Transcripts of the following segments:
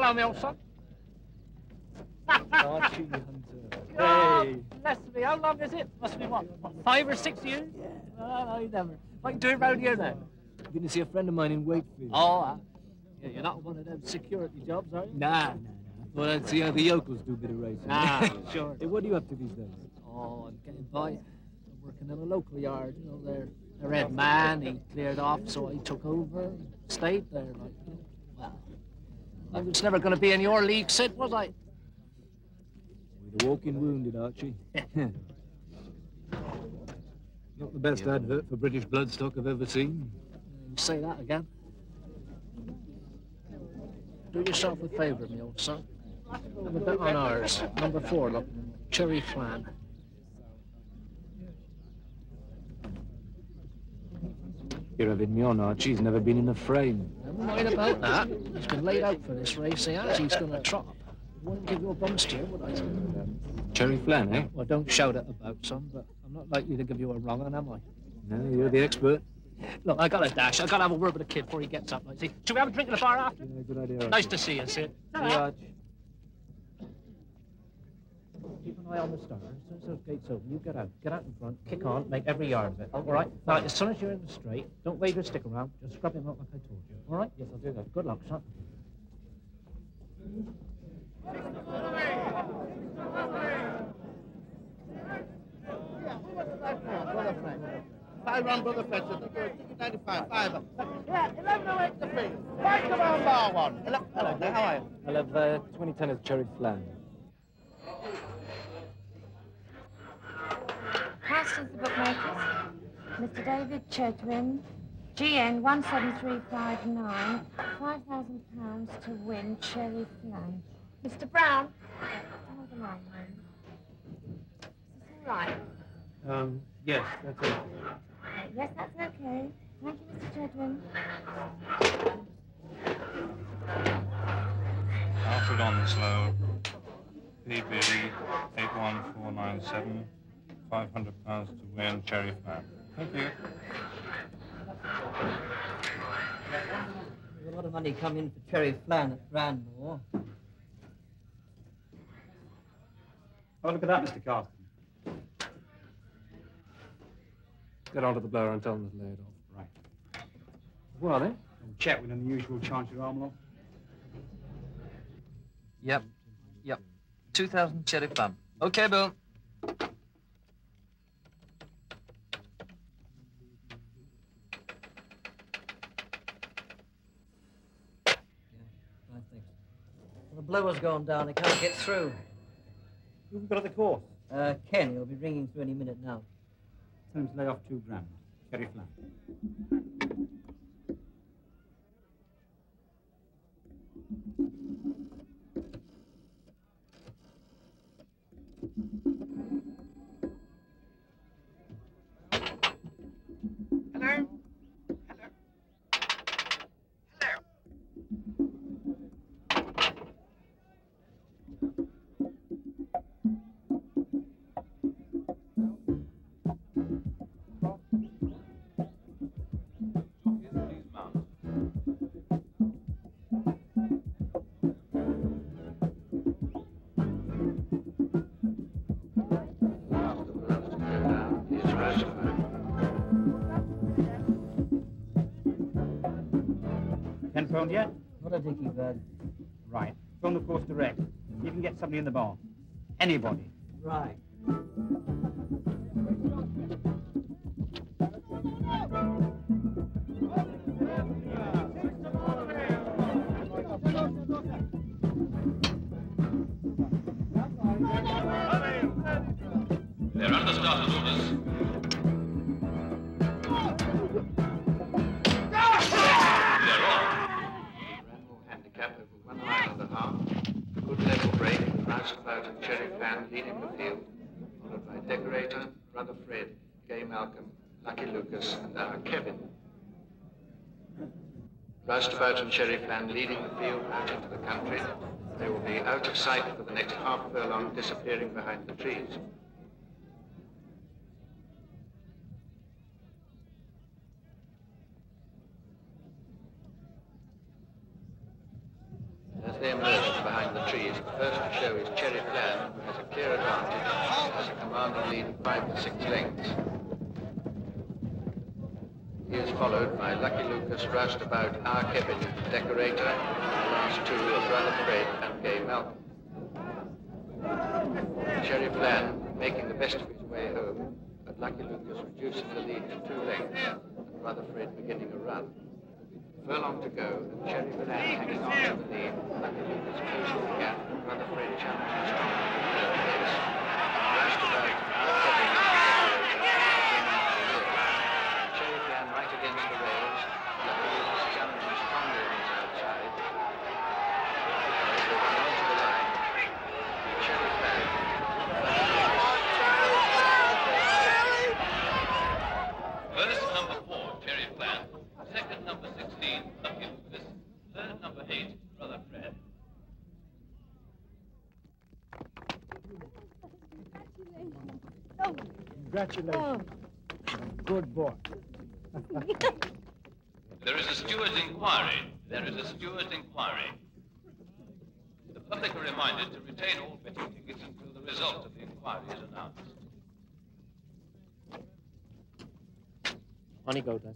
Hello, me old son. Archie Hunter. Oh, Hey. bless me. How long is it? Must be what 5 or 6 years? Yeah. No, never. What are you doing round here then? I'm going to see a friend of mine in Wakefield. Oh, yeah, you're not one of them security jobs, are you? Nah. Thought I'd see how the yokels do a bit of racing. Nah, sure. Hey, what are you up to these days? Oh, I'm getting by. I'm working in a local yard, you know, their head man, he cleared off, so I took over and stayed there, like, you know. Well, I was never going to be in your league, Sid, was I? The walking wounded, Archie. Not the best advert for British bloodstock I've ever seen. You say that again. Do yourself a favour, me old son. Have a bit on ours. Number 4, look. Cherry flan. You're having me on, Archie. He's never been in a frame. Never mind about that. He's been laid out for this race, he has. He's going to trot. I wouldn't give you a bum steer, would I? Cherry flan, eh? Well, don't shout it about, son, but I'm not likely to give you a wrong one, am I? No, you're the expert. Look, I got a dash. I got to have a word with the kid before he gets up. See, should we have a drink in the bar after? Yeah, good idea, Archie. Nice to see you, Sid. See you, Arch. Keep an eye on the stars. As soon as those gates open, you get out in front, kick on, make every yard of it. All right? Now, as soon as you're in the straight, don't wave your stick around. Just scrub him out like I told you. All right? Yes, I'll do that. Good luck, son. £5 brother Fletcher, ticket 95, £5. Yeah, 11.08 the fee. Right around bar 1. Hello, there, how are you? I'll have 2010 of cherry flan. Pastors the bookmakers. Mr. David Chedwin, GN 17359, £5,000 to win cherry flan. Mr. Brown, hold the line, man. Is this all right? Yes, that's it. Yes, that's okay. Thank you, Mr. Chedwin. Alfred Onslow, PB 81497, £500 to win cherry flan. Thank you. There's a lot of money come in for cherry flan at Grandmore. Oh, look at that, Mr. Carston. Get onto the blower and tell them to lay it off. Right. What are they? Chetwynd and the usual Chancellor Armlock. Yep. 2,000 cherry flan. Okay, Bill. The blower's gone down. I can't get through. Who've got at the course? Ken, he'll be ringing through any minute now. Tell him to lay off £2 cherry flan. Hello? Ken phoned yet? What a dicky bird. Right. Phone the course direct. You can get somebody in the bar. Anybody. Right. They're under starter's orders. They're off. Ranmore handicap over 1 mile and a half. Good level break, roustabout and cherry fan leading the field, followed by Decorator, Brother Fred, Gay Malcolm, Lucky Lucas, and our Kevin. Roustabout and cherry fan leading the field out into the country. They will be out of sight for the next half furlong, disappearing behind the trees. There's they emerge from behind the trees, the first to show is Cherry Flan, who has a clear advantage, has a commanding lead of 5 to 6 lengths. He is followed by Lucky Lucas, roustabout R.i.P, the decorator, and the last two are Brother Fred and Gay Malcolm. Cherry Flan making the best of his way home, but Lucky Lucas reducing the lead to 2 lengths, and Brother Fred beginning a run. Furlong to go, and Cherry Flan hanging on to the lead, Lucky Lucas closing the gap, and Brother Fred challenging strongly for the third place. Roustabout R.i.P Cherry Flan right against the rails, Lucky Lucas challenging strongly on his outside. As they run onto the line, Cherry Flan, First, number 4, Cherry Flan. Second, number 16, Lucky Lucas. Third, number 8, Brother Fred. Congratulations. Good boy. There is a steward's inquiry. There is a steward's inquiry. The public are reminded to retain all betting tickets until the result of the inquiry is announced. On you go, Des.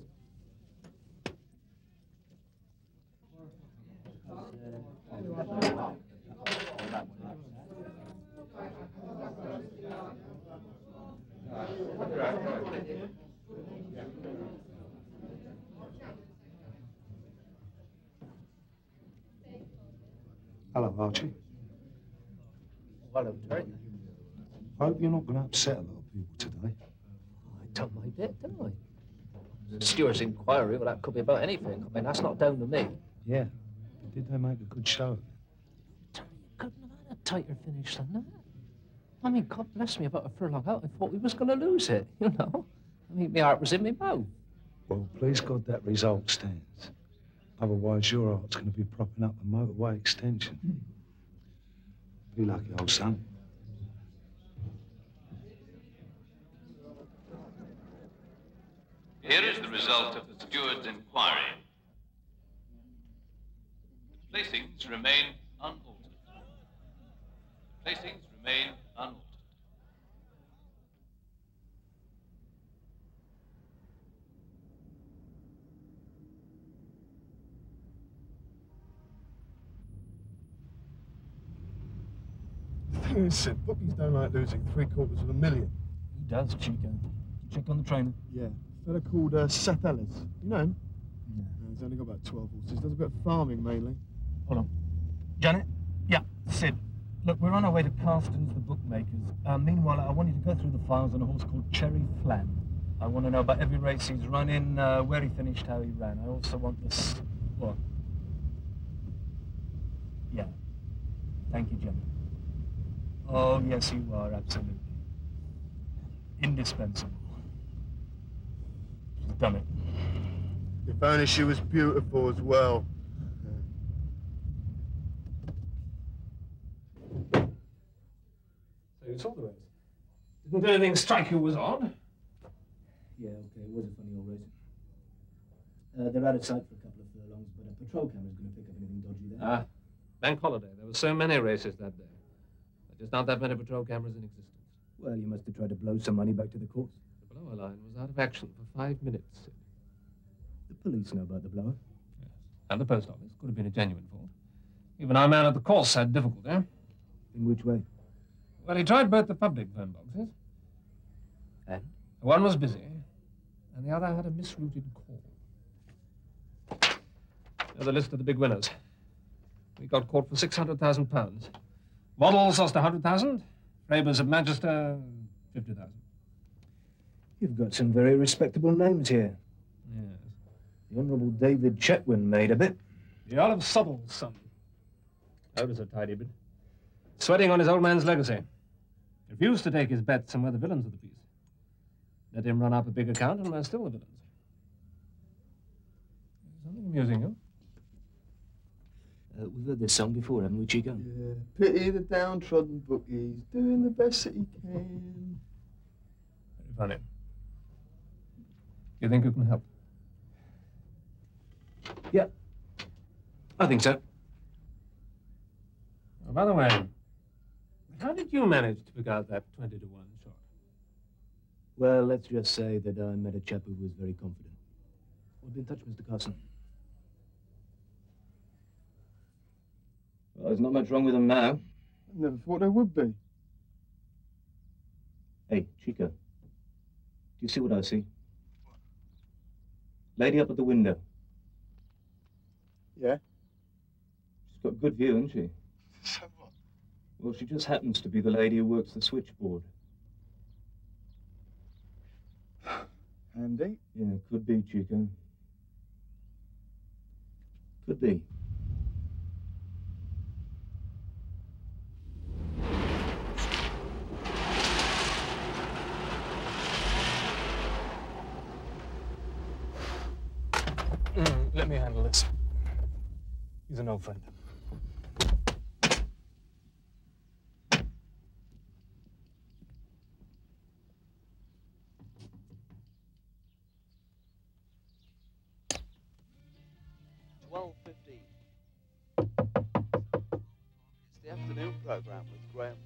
Hello, Archie. Hello, Terry. I hope you're not going to upset a lot of people today. I done my bit, didn't I? The steward's inquiry, well, that could be about anything. I mean, that's not down to me. Yeah. Did they make a good show of it? Terry, you couldn't have had a tighter finish than that. I mean, God bless me, about a furlong out, I thought we was going to lose it, you know? I mean, my heart was in my mouth. Well, please God that result stands. Otherwise, your heart's going to be propping up a motorway extension. Be lucky, old son. Here is the result of the steward's inquiry. Placings remain unaltered. Placings remain unaltered. The thing is, Sid, bookies don't like losing $750,000. He does, Chico. Check on the trainer. Yeah, a fella called Seth Ellis. You know him? No. He's only got about 12 horses. Does a bit of farming, mainly. Hold on. Janet? Yeah, Sid. Look, we're on our way to Carstens, the bookmakers. Meanwhile, I want you to go through the files on a horse called Cherry Flan. I want to know about every race he's run in, where he finished, how he ran. I also want this... What? Yeah. Thank you, Janet. Oh, yes, you are, absolutely. Indispensable. She's done it. If only she was beautiful as well. So you saw the race? Didn't anything strike you was odd? Yeah, okay, it was a funny old race. They're out of sight for a couple of furlongs, but a patrol camera's going to pick up anything dodgy there. Ah, bank holiday. There were so many races that day. There just aren't that many patrol cameras in existence. Well, you must have tried to blow some money back to the course. The blower line was out of action for 5 minutes. The police know about the blower. Yes. And the post office. Could have been a genuine fault. Even our man at the course had difficulty. In which way? Well, he tried both the public phone boxes. And? One was busy, and the other had a misrouted call. Here's the list of the big winners. We got caught for £600,000. Models lost 100,000. Rabers of Manchester, 50,000. You've got some very respectable names here. Yes. The Honourable David Chetwynd made a bit. The Earl of Sobble's son. That was a tidy bit. Sweating on his old man's legacy. Refused to take his bets and we're the villains of the piece. Let him run up a big account and we're still the villains. Something amusing, huh? We've heard this song before, haven't we, Chico? Yeah, pity the downtrodden bookies, doing the best that he can. Very funny. You think you can help? Yeah, I think so. by the way, how did you manage to pick out that 20-1 shot? Well, let's just say that I met a chap who was very confident. We'll be in touch, Mr. Carson. Well, there's not much wrong with them now. I never thought there would be. Hey, Chico. Do you see what I see? Lady up at the window. Yeah? She's got a good view, hasn't she? So what? Well, she just happens to be the lady who works the switchboard. Handy? Yeah, could be, Chico. Could be. Let me handle this. He's an old friend. It's the afternoon program with Graham.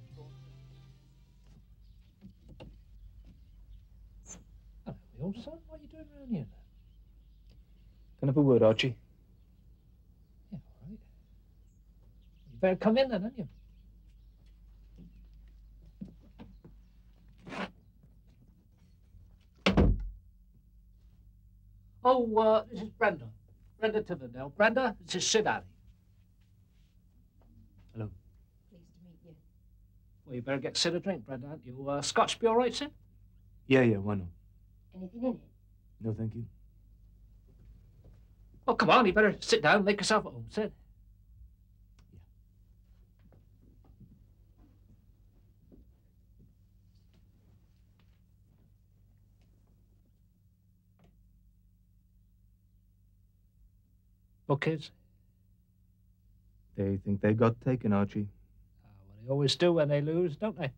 Hello, my old son. What are you doing around here? Can I have a word, Archie? Yeah, all right. You better come in then, haven't you? Oh, this is Brenda. Brenda Tivendale. Brenda, this is Sid Alley. Hello. Pleased to meet you. Well, you better get Sid a drink, Brenda, aren't you? Scotch be all right, Sid? Yeah, why not? Anything in it? No, thank you. Oh, come on, you better sit down and make yourself at home, Sid. Oh, kids? They think they got taken, Archie. Well, they always do when they lose, don't they?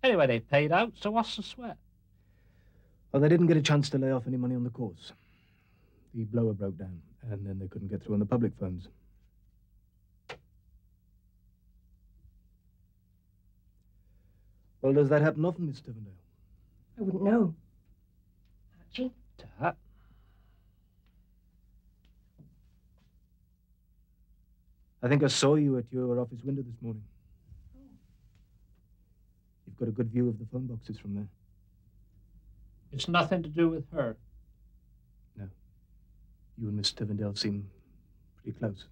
Anyway, they paid out, so what's the sweat? Well, they didn't get a chance to lay off any money on the course. The blower broke down, and then they couldn't get through on the public phones. Well, does that happen often, Miss Tivendale? I wouldn't know. Archie? Tat. I think I saw you at your office window this morning. Oh. You've got a good view of the phone boxes from there. It's nothing to do with her. No. You and Miss Tivendale seem pretty close.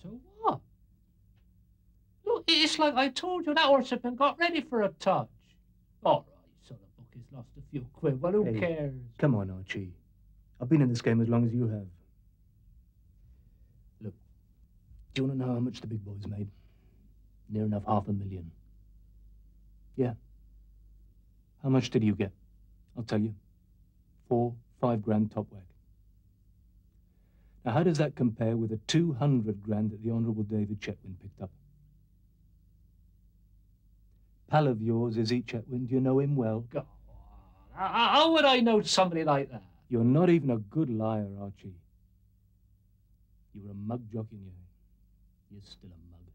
So what? Look, it's like I told you, that horse had been got ready for a touch. All right, son of Buck has lost a few quid. Well, who cares? Come on, Archie. I've been in this game as long as you have. Look, do you want to know how much the big boys made? Near enough $500,000. Yeah. How much did you get? I'll tell you. 4, 5 grand top whack. Now, how does that compare with the 200 grand that the Honourable David Chetwynd picked up? Pal of yours, is he, Chetwynd? Do you know him well? Go on. How would I know somebody like that? You're not even a good liar, Archie. You were a mug jockey in your head. You're still a mug.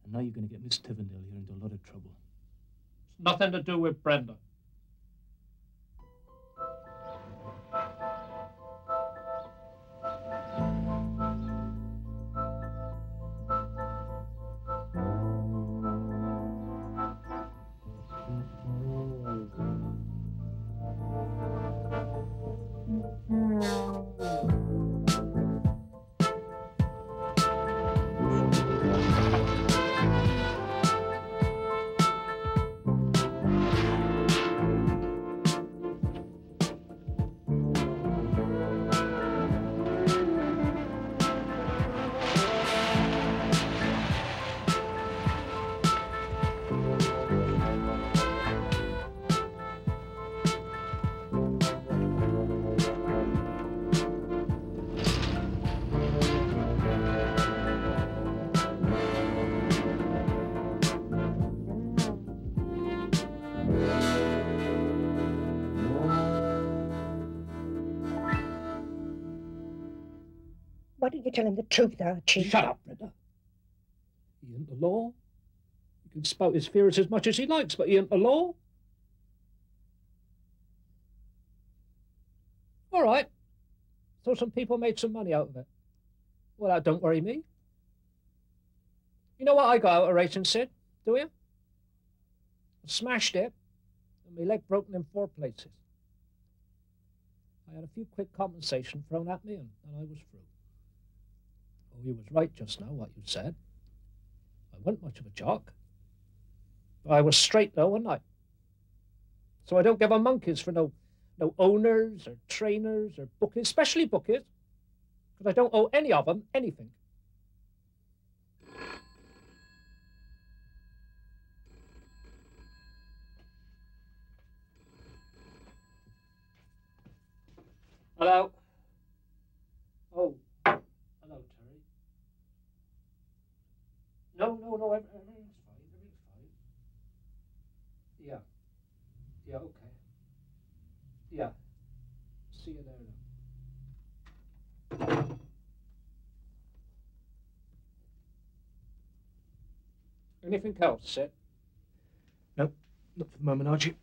And now you're going to get Miss Tivendale here into a lot of trouble. It's nothing to do with Brenda. Why don't you tell him the truth, Archie? Shut up, Brenda. He ain't the law. He can spout his fears as much as he likes, but he ain't the law. All right. So some people made some money out of it. Well, that don't worry me. You know what I got out of racing, Sid? Do you? I smashed it, and my leg broken in 4 places. I had a few quick compensation thrown at me, and I was through. Oh, you was right just now, what you said. I wasn't much of a jock. But I was straight, though, wasn't I? So I don't give a monkeys for no owners or trainers or bookies, especially bookies, because I don't owe any of them anything. Hello? Oh, hello, Terry. No, everything's fine. Yeah. Yeah, okay. Yeah. See you there now. Anything else, Sid? No, not for the moment, Archie.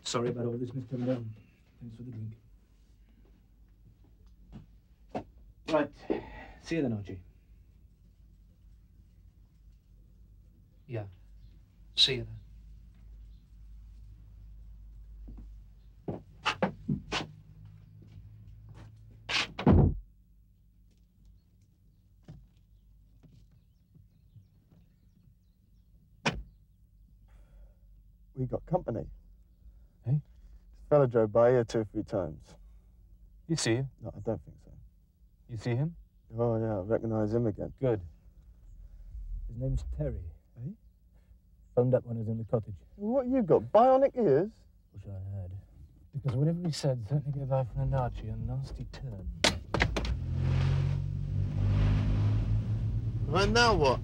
Sorry about all this, Mr. Malone. Thanks for the drink. Right. See you then, Archie. Yeah. See you then. We got company. Hey? This fella drove by here 2 or 3 times. You see him? No, I don't think so. You see him? Oh, yeah, I recognise him again. Good. His name's Terry. Hey? Phoned up when I was in the cottage. What you got, bionic ears? Wish I had. Because whatever he said certainly gave our friend Archie a nasty turn. Right, now what?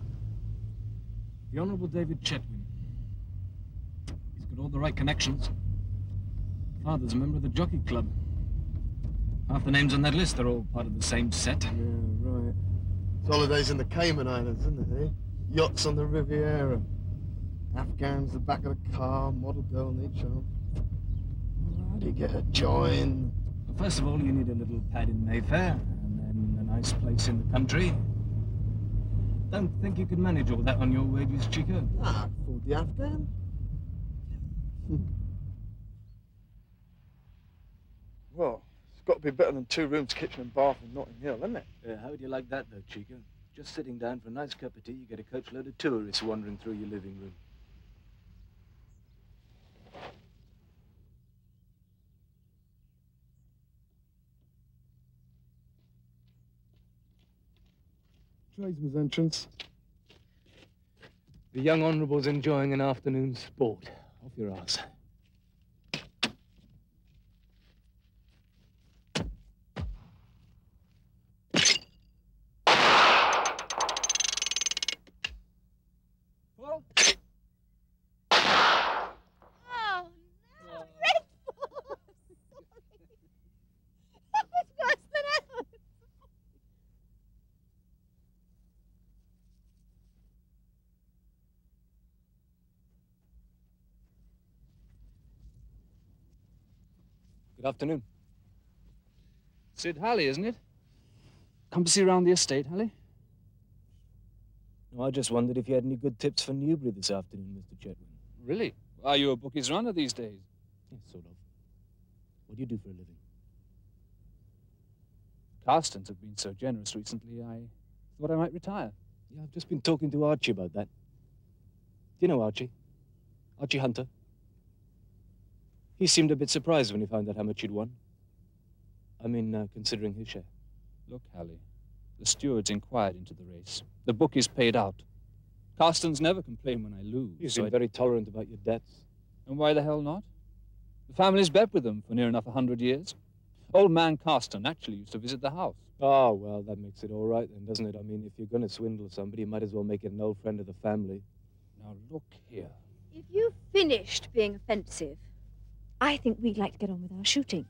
The Honourable David Chetwynd. He's got all the right connections. Father's a member of the Jockey Club. Half the names on that list are all part of the same set. Yeah, right. It's holidays in the Cayman Islands, isn't it, eh? Yachts on the Riviera. Afghans the back of the car, model girl in each arm. How do you get a join? Well, first of all, you need a little pad in Mayfair, and then a nice place in the country. Don't think you could manage all that on your wages, Chico. Ah, I afford the Afghan. Well, it's got to be better than 2 rooms, kitchen and bath in Notting Hill, isn't it? Yeah, how would you like that, though, Chico? Just sitting down for a nice cup of tea, you get a coachload of tourists wandering through your living room. Tradesman's entrance. The young honourable's enjoying an afternoon's sport. Off your arse. Good afternoon. Sid Halley, isn't it? Come to see around the estate, Halley? No, I just wondered if you had any good tips for Newbury this afternoon, Mr. Chetwynd. Really? Are you a bookie's runner these days? Yes, sort of. What do you do for a living? Carstons have been so generous recently, I thought I might retire. Yeah, I've just been talking to Archie about that. Do you know Archie? Archie Hunter? He seemed a bit surprised when he found out how much he'd won. I mean, considering his share. Look, Halley, the stewards inquired into the race. The bookies paid out. Carstons never complain when I lose. You seem very tolerant about your debts. And why the hell not? The family's bet with them for near enough 100 years. Old man Carston actually used to visit the house. Oh, well, that makes it all right then, doesn't it? I mean, if you're going to swindle somebody, you might as well make it an old friend of the family. Now, look here. If you've finished being offensive, I think we'd like to get on with our shooting.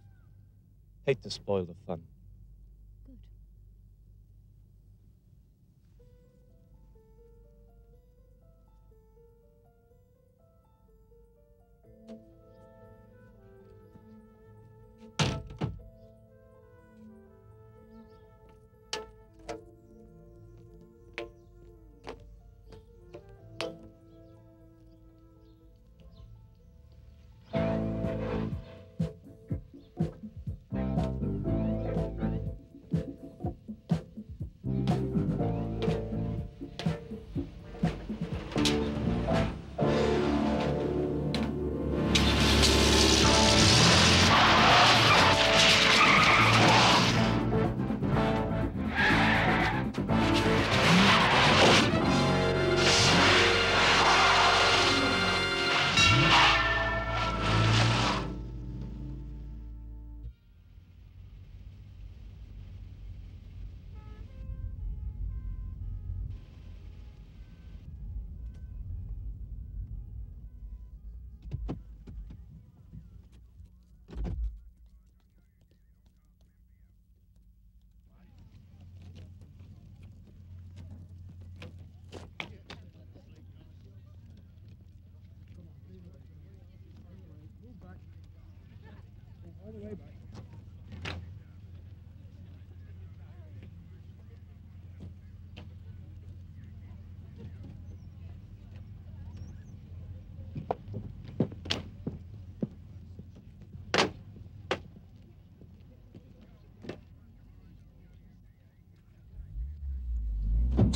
Hate to spoil the fun.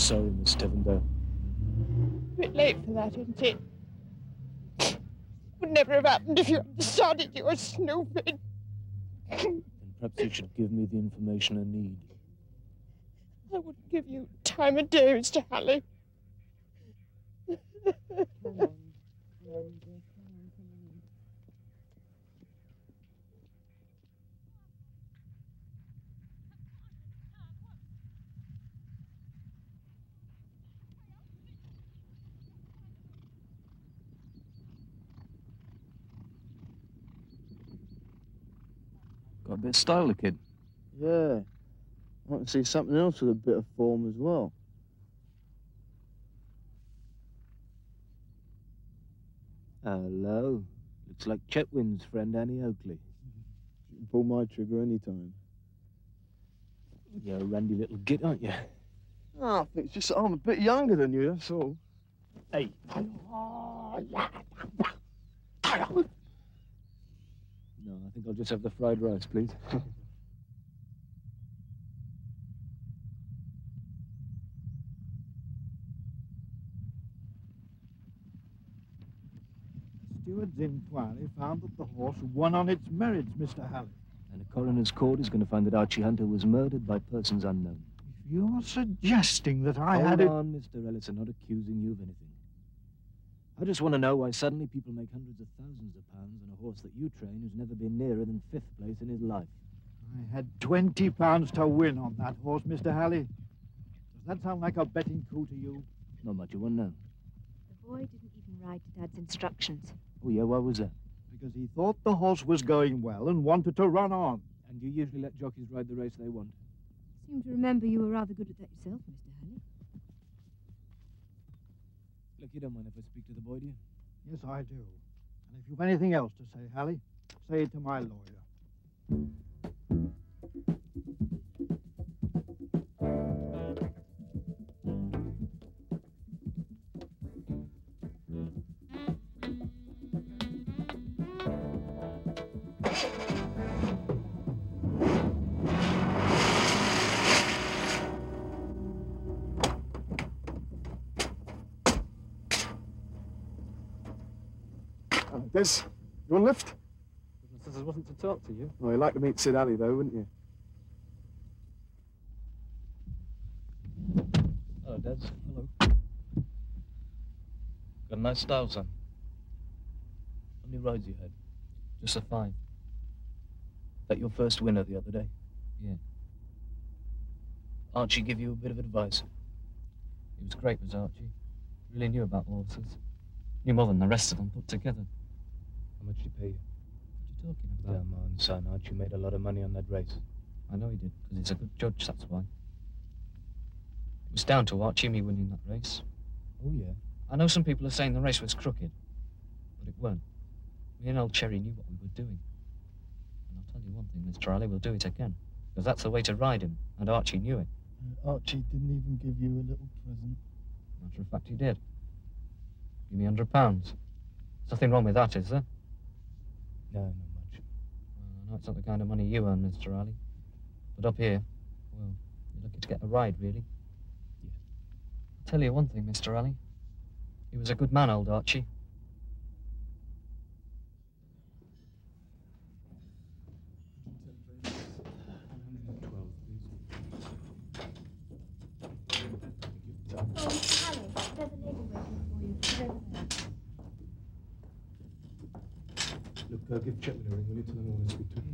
sorry, Miss Tivendale. A bit late for that, isn't it? Would never have happened if you had decided you were snooping. Then perhaps you should give me the information I need. I wouldn't give you time of day, Mr. Halley. Got a bit of style, the kid. Yeah. I want to see something else with a bit of form as well. Hello. Looks like Chetwynd's friend Annie Oakley. You can pull my trigger anytime. You're a randy little git, aren't you? Oh, I think it's just that I'm a bit younger than you, that's all. Hey. No, I think I'll just have the fried rice, please. Steward's inquiry found that the horse won on its merits, Mr. Halley. And a coroner's court is going to find that Archie Hunter was murdered by persons unknown. If you're suggesting that I Hold had it... on, Mr. Ellis, I'm not accusing you of anything. I just want to know why suddenly people make hundreds of thousands of pounds on a horse that you train who's never been nearer than 5th place in his life. I had £20 to win on that horse, Mr. Halley. Does that sound like a betting coup to you? Not much you want to know. The boy didn't even ride to Dad's instructions. Oh, yeah, why was that? Because he thought the horse was going well and wanted to run on. And you usually let jockeys ride the race they want? Seem to remember you were rather good at that yourself, Mr. Halley. Look, you don't mind if I speak to the boy, do you? Yes, I do. And if you've anything else to say, Halley, say it to my lawyer. Des, you want a lift? Goodness says I wasn't to talk to you. Oh, you'd like to meet Sid Alley, though, wouldn't you? Hello, Des. Hello. Got a nice style, son. How many rides you had? Just a 5. That your first winner the other day? Yeah. Archie give you a bit of advice? He was great, was Archie. Really knew about horses. Knew more than the rest of them put together. How much did he pay you? What are you talking about? Come on, son. Archie made a lot of money on that race. I know he did, because he's a good judge, that's why. It was down to Archie, me winning that race. Oh, yeah? I know some people are saying the race was crooked, but it weren't. Me and old Cherry knew what we were doing. And I'll tell you one thing, Mr. Alley, we'll do it again. Because that's the way to ride him, and Archie knew it. Archie didn't even give you a little present. Matter of fact, he did. Give me £100. There's nothing wrong with that, is there? No, not much. I know it's not the kind of money you earn, Mr. Alley. But up here, well, you're lucky to get a ride, really. Yeah. I'll tell you one thing, Mr. Alley. He was a good man, old Archie. Oh, Miss Halley, there's a lady waiting for you. Look, give Chetwynd a ring, will you? Tell him I want to speak to him.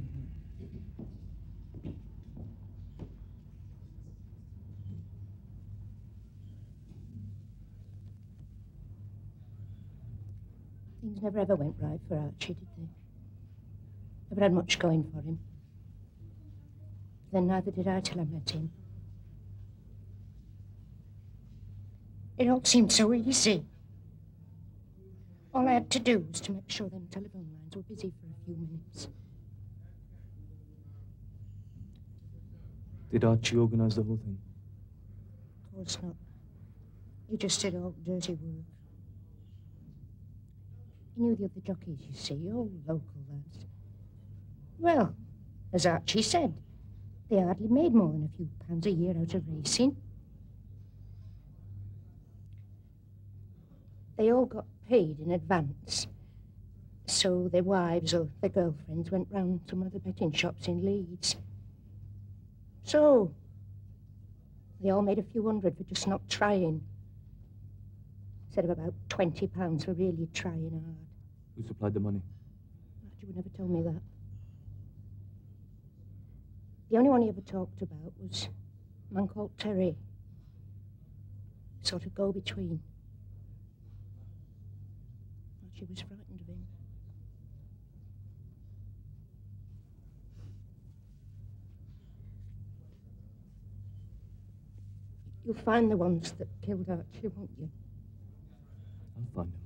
Things never ever went right for Archie, did they? Never had much going for him. Then neither did I till I met him. It all seemed so easy. All I had to do was to make sure them telephone lines were busy for a few minutes. Did Archie organise the whole thing? Of course not. He just did all the dirty work. He knew the other jockeys, you see, all local lads. Well, as Archie said, they hardly made more than a few pounds a year out of racing. they all got paid in advance. So their wives or their girlfriends went round some of the betting shops in Leeds. So they all made a few hundred for just not trying. Instead of about £20 for really trying hard. Who supplied the money? You would never tell me that. The only one he ever talked about was a man called Terry. Sort of go-between. She was frightened of him. You'll find the ones that killed Archie, won't you? I'll find them.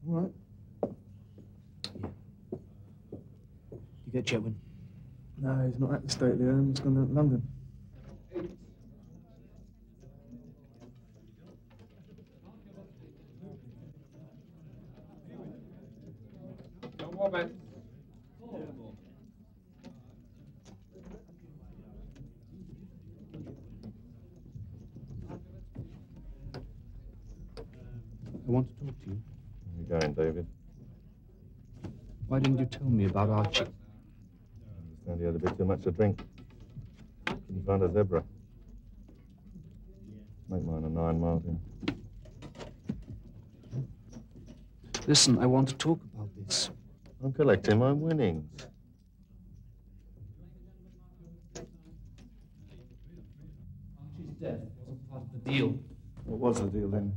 All right. You get Chetwin? No, he's not at the stately home. He's gone down to London. I want to talk to you. Where are you going, David? Why didn't you tell me about Archie? I understand you had a bit too much to drink. Couldn't find a zebra. Make mine a 9 Martin. Listen, I want to talk about this. I'm collecting my winnings. Archie's death wasn't part of the deal. What was the deal then?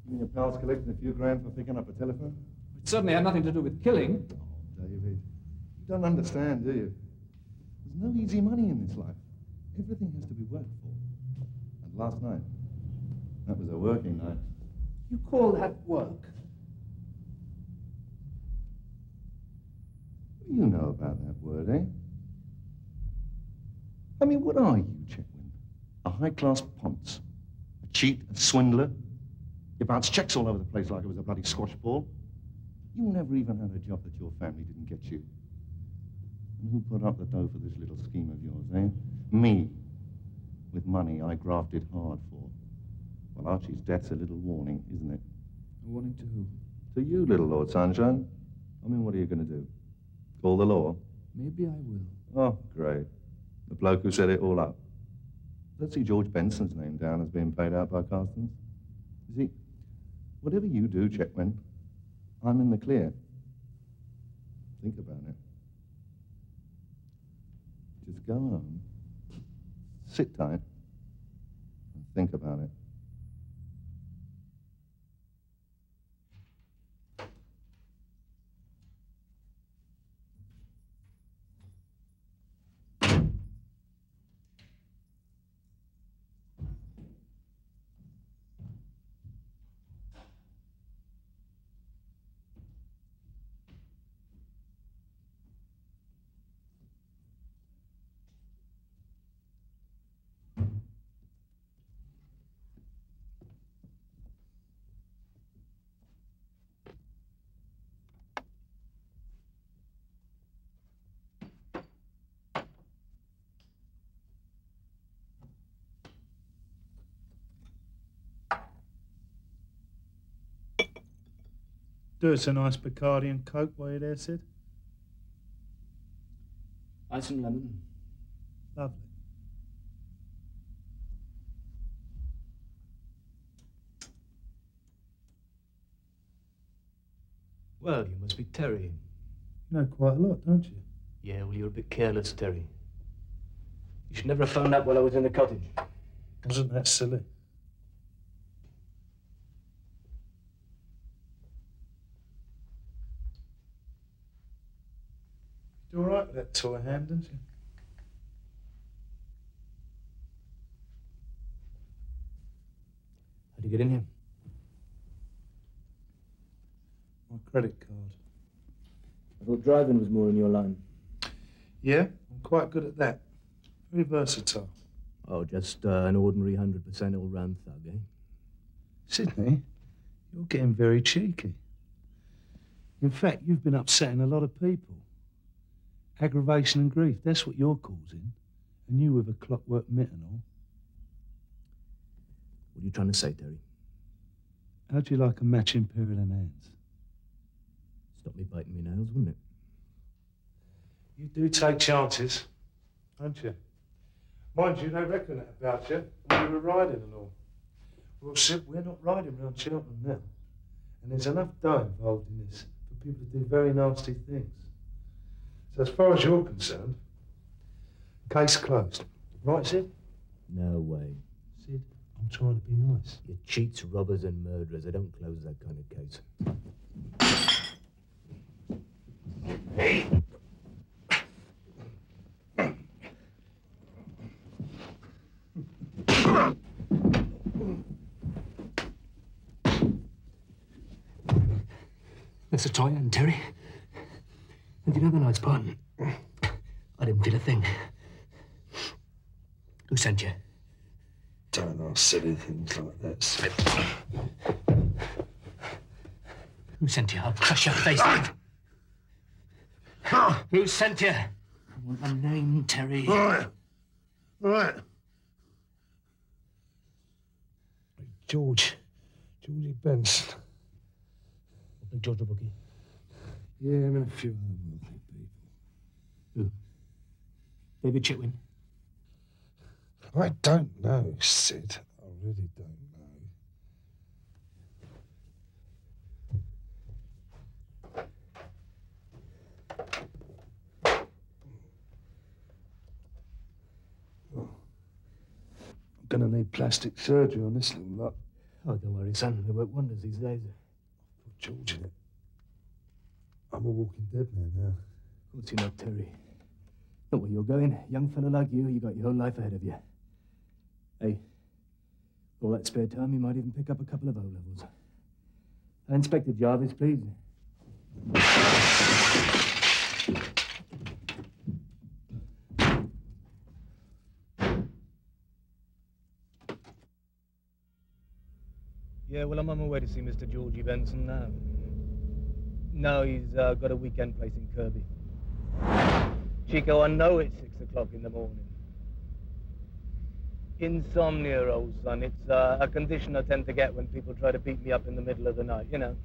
You and your pals collecting a few grand for picking up a telephone? It certainly had nothing to do with killing. David, you don't understand, do you? There's no easy money in this life. Everything has to be worked for. And last night, that was a working night. You call that work? What do you know about that word, eh? I mean, what are you, Chetwin? A high-class ponce? A cheat? A swindler? You bounce checks all over the place like it was a bloody squash ball. You never even had a job that your family didn't get you. And who put up the dough for this little scheme of yours, eh? Me. With money I grafted hard for. Well, Archie's death's a little warning, isn't it? A warning to who? To you, little Lord Sunshine. I mean, what are you going to do? Call the law? Maybe I will. Oh, great. The bloke who set it all up. Let's see George Benson's name down as being paid out by Carstens. You see, whatever you do, Chetwin, I'm in the clear. Think about it. Just go home, sit tight, and think about it. Do us a nice Bacardi and Coke while you're there, Sid. Ice and lemon. Lovely. Well, you must be Terry. You know quite a lot, don't you? Yeah, well, you're a bit careless, Terry. You should never have phoned up while I was in the cottage. Wasn't that silly? You all right with that toy hand, didn't you? How'd you get in here? My credit card. I thought driving was more in your line. Yeah, I'm quite good at that. Very versatile. Oh, just an ordinary 100% all-round thug, eh? Sydney, you're getting very cheeky. In fact, you've been upsetting a lot of people. Aggravation and grief, that's what you're causing. And you with a clockwork mitt and all. What are you trying to say, Terry? How'd you like a matching pair of them hands? Stop me biting me nails, wouldn't it? You do take chances, don't you? Mind you, they reckon that about you when you were riding and all. Well, Sid, we're not riding round Cheltenham now. And there's enough dough involved in this for people to do very nasty things. So as far as you're concerned, case closed. Right, Sid? No way. Sid, I'm trying to be nice. You cheats, robbers and murderers. They don't close that kind of case. Hey! That's a tie end, Terry. And you know the nice part? I didn't feel a thing. Who sent you? Don't ask silly things like that, Sid. Who sent you? I'll crush your face. Who sent you? I want a name, Terry. All right. All right. Georgie Benson. Big George Bookie. Yeah, him and a few other wealthy people. Who? David Chitwin? I don't know, Sid. I really don't know. I'm gonna need plastic surgery on this little lot. Oh, don't worry, son. They work wonders these days. Put George in it. I'm a walking dead man now. Of course you're not, Terry. Not where you're going. Young fella like you got your whole life ahead of you. Hey, all that spare time, you might even pick up a couple of O-levels. Inspector Jarvis, please. Yeah, well, I'm on my way to see Mr. Georgie Benson now. No, he's got a weekend place in Kirby. Chico, I know it's 6 o'clock in the morning. Insomnia, old son. It's a condition I tend to get when people try to beat me up in the middle of the night, you know.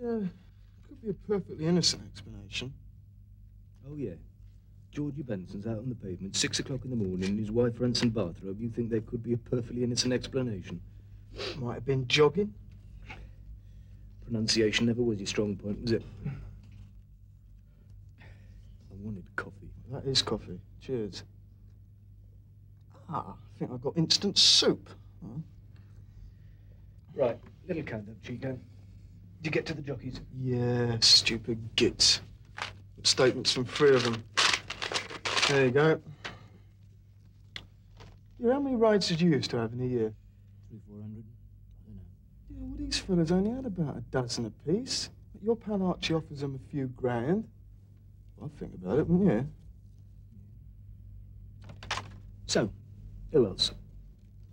Yeah, it could be a perfectly innocent explanation. Oh, yeah. Georgie Benson's out on the pavement, 6 o'clock in the morning, and his wife rents some bathrobe. You think there could be a perfectly innocent explanation? Might have been jogging. Pronunciation never was your strong point, was it? I wanted coffee. That is coffee. Cheers. Ah, I think I've got instant soup. Huh? Right, little count up, Chico. Did you get to the jockeys? Yeah, stupid gits. Statements from 3 of them. There you go. Yeah, how many rides did you used to have in a year? 300-400. Yeah, well, these fellas only had about a dozen apiece. Your pal Archie offers them a few grand. Well, I'd think about it, wouldn't you? So, who else?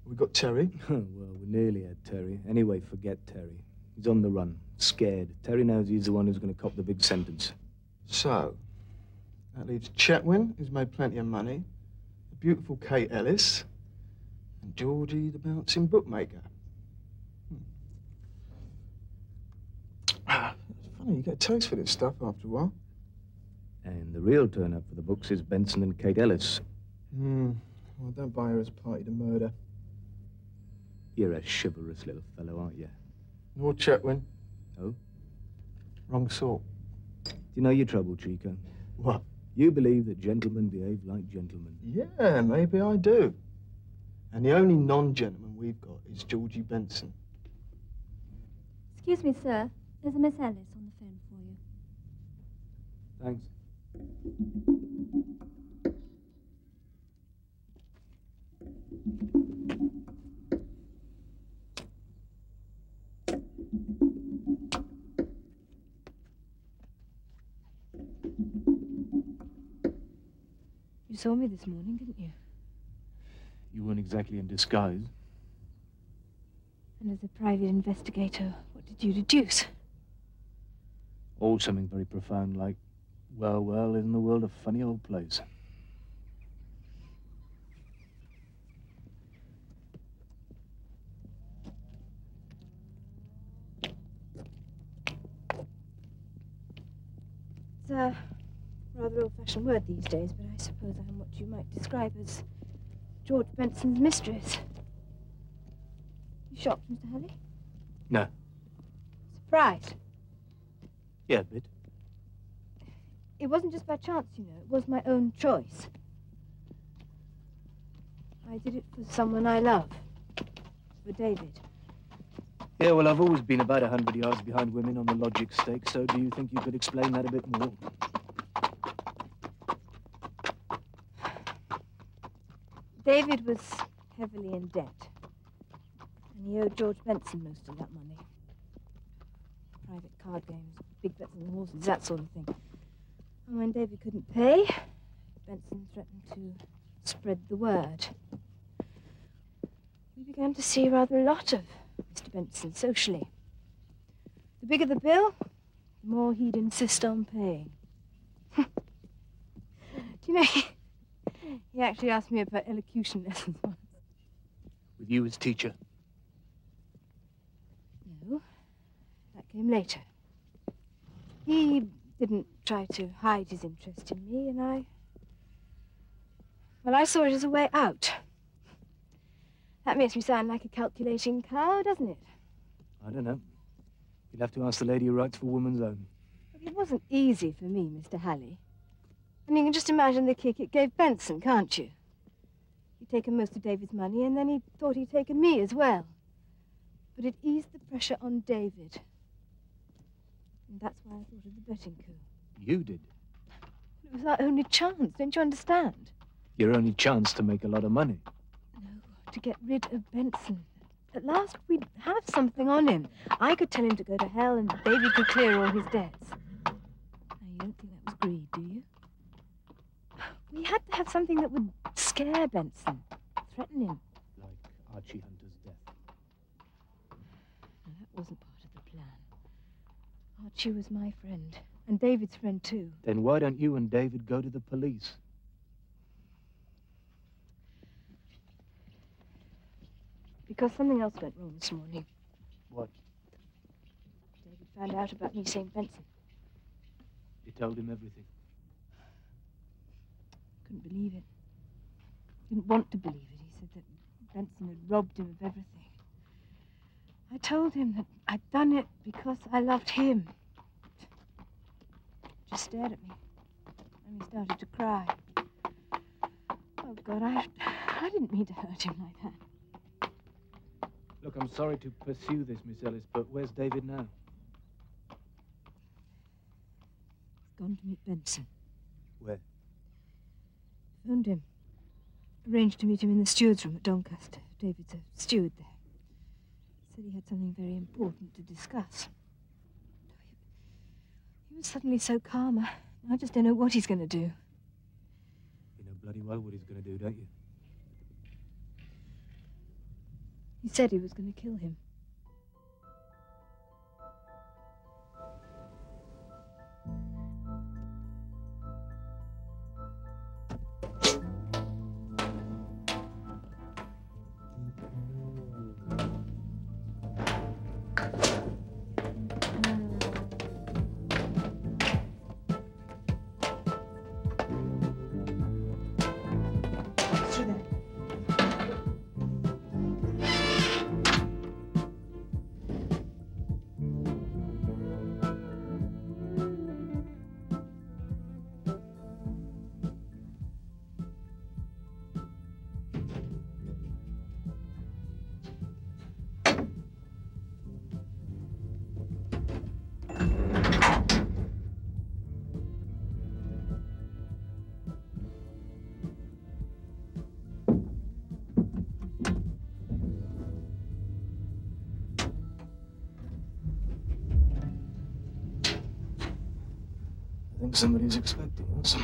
We got Terry. Well, we nearly had Terry. Anyway, forget Terry. He's on the run, scared. Terry knows he's the one who's going to cop the big sentence. So, that leaves Chetwin, who's made plenty of money, the beautiful Kate Ellis, and Georgie, the bouncing bookmaker. As Funny, you get a taste for this stuff after a while. And the real turn-up for the books is Benson and Kate Ellis. Well, don't buy her as party to murder. You're a chivalrous little fellow, aren't you? Nor Chetwynd. Oh? Wrong sort. Do you know your trouble, Chico? What? You believe that gentlemen behave like gentlemen. Yeah, maybe I do. And the only non-gentleman we've got is Georgie Benson. Excuse me, sir. There's a Miss Ellis on the phone for you. Thanks. You saw me this morning, didn't you? You weren't exactly in disguise. And as a private investigator, what did you deduce? Oh, something very profound like, well, isn't the world a funny old place? It's a rather old-fashioned word these days, but I suppose I'm what you might describe as George Benson's mistress. You shocked, Mr. Halley? No. Surprised? Yeah, a bit. It wasn't just by chance, you know. It was my own choice. I did it for someone I love. For David. Yeah, well, I've always been about 100 yards behind women on the logic stake, so do you think you could explain that a bit more? David was heavily in debt. And he owed George Benson most of that money. Private card games, big bets on the horses, that sort of thing. And when David couldn't pay, Benson threatened to spread the word. We began to see rather a lot of Mr. Benson socially. The bigger the bill, the more he'd insist on paying. Do you know, he actually asked me about elocution lessons once. With you as teacher? No, that came later. He didn't try to hide his interest in me, and I saw it as a way out. That makes me sound like a calculating cow, doesn't it? I don't know. You'd have to ask the lady who writes for Woman's Own. But it wasn't easy for me, Mr. Halley. And you can just imagine the kick it gave Benson, can't you? He'd taken most of David's money, and then he thought he'd taken me as well. But it eased the pressure on David. And that's why I thought of the betting coup. You did? It was our only chance, don't you understand? Your only chance to make a lot of money. To get rid of Benson. At last, we'd have something on him. I could tell him to go to hell, and David could clear all his debts. Now, you don't think that was greed, do you? We had to have something that would scare Benson, threaten him. Like Archie Hunter's death. No, that wasn't part of the plan. Archie was my friend, and David's friend, too. Then why don't you and David go to the police? Because something else went wrong this morning. What? David found out about me seeing Benson. You told him everything. Couldn't believe it. Didn't want to believe it. He said that Benson had robbed him of everything. I told him that I'd done it because I loved him. He just stared at me. And he started to cry. Oh, God, I didn't mean to hurt him like that. Look, I'm sorry to pursue this, Miss Ellis, but where's David now? He's gone to meet Benson. Where? Phoned him. Arranged to meet him in the steward's room at Doncaster. David's a steward there. Said he had something very important to discuss. He was suddenly so calm. I just don't know what he's going to do. You know bloody well what he's going to do, don't you? He said he was going to kill him. think somebody's expecting us.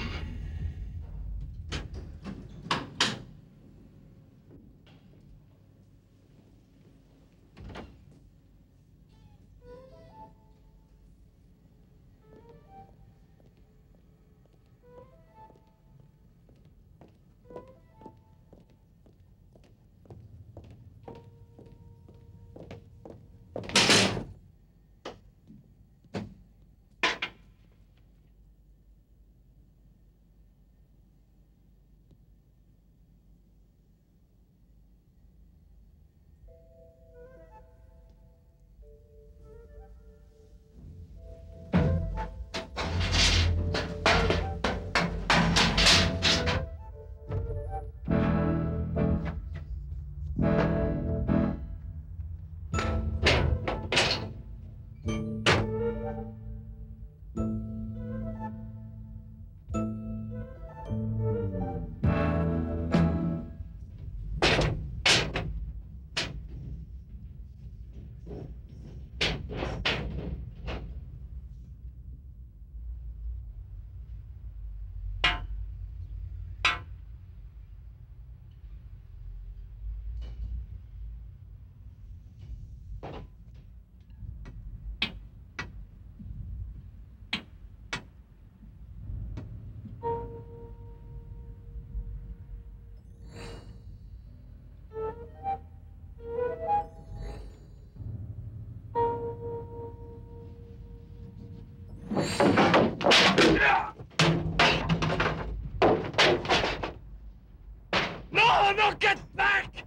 No, get back!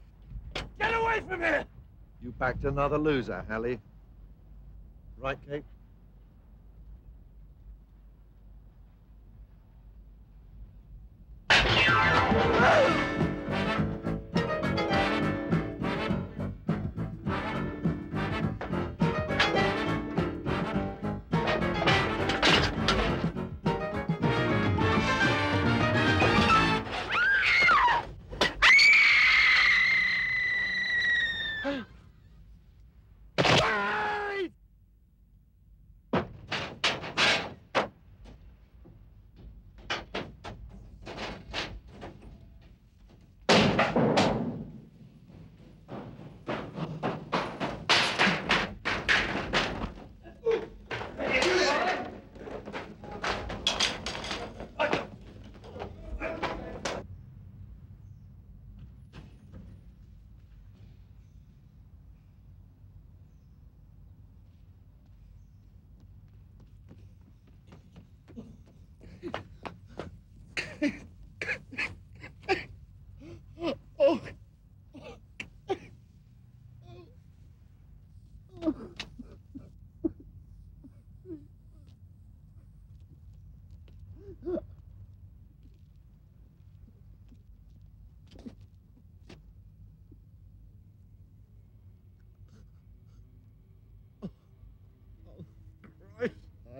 Get away from here! You backed another loser, Hallie. Right, Kate?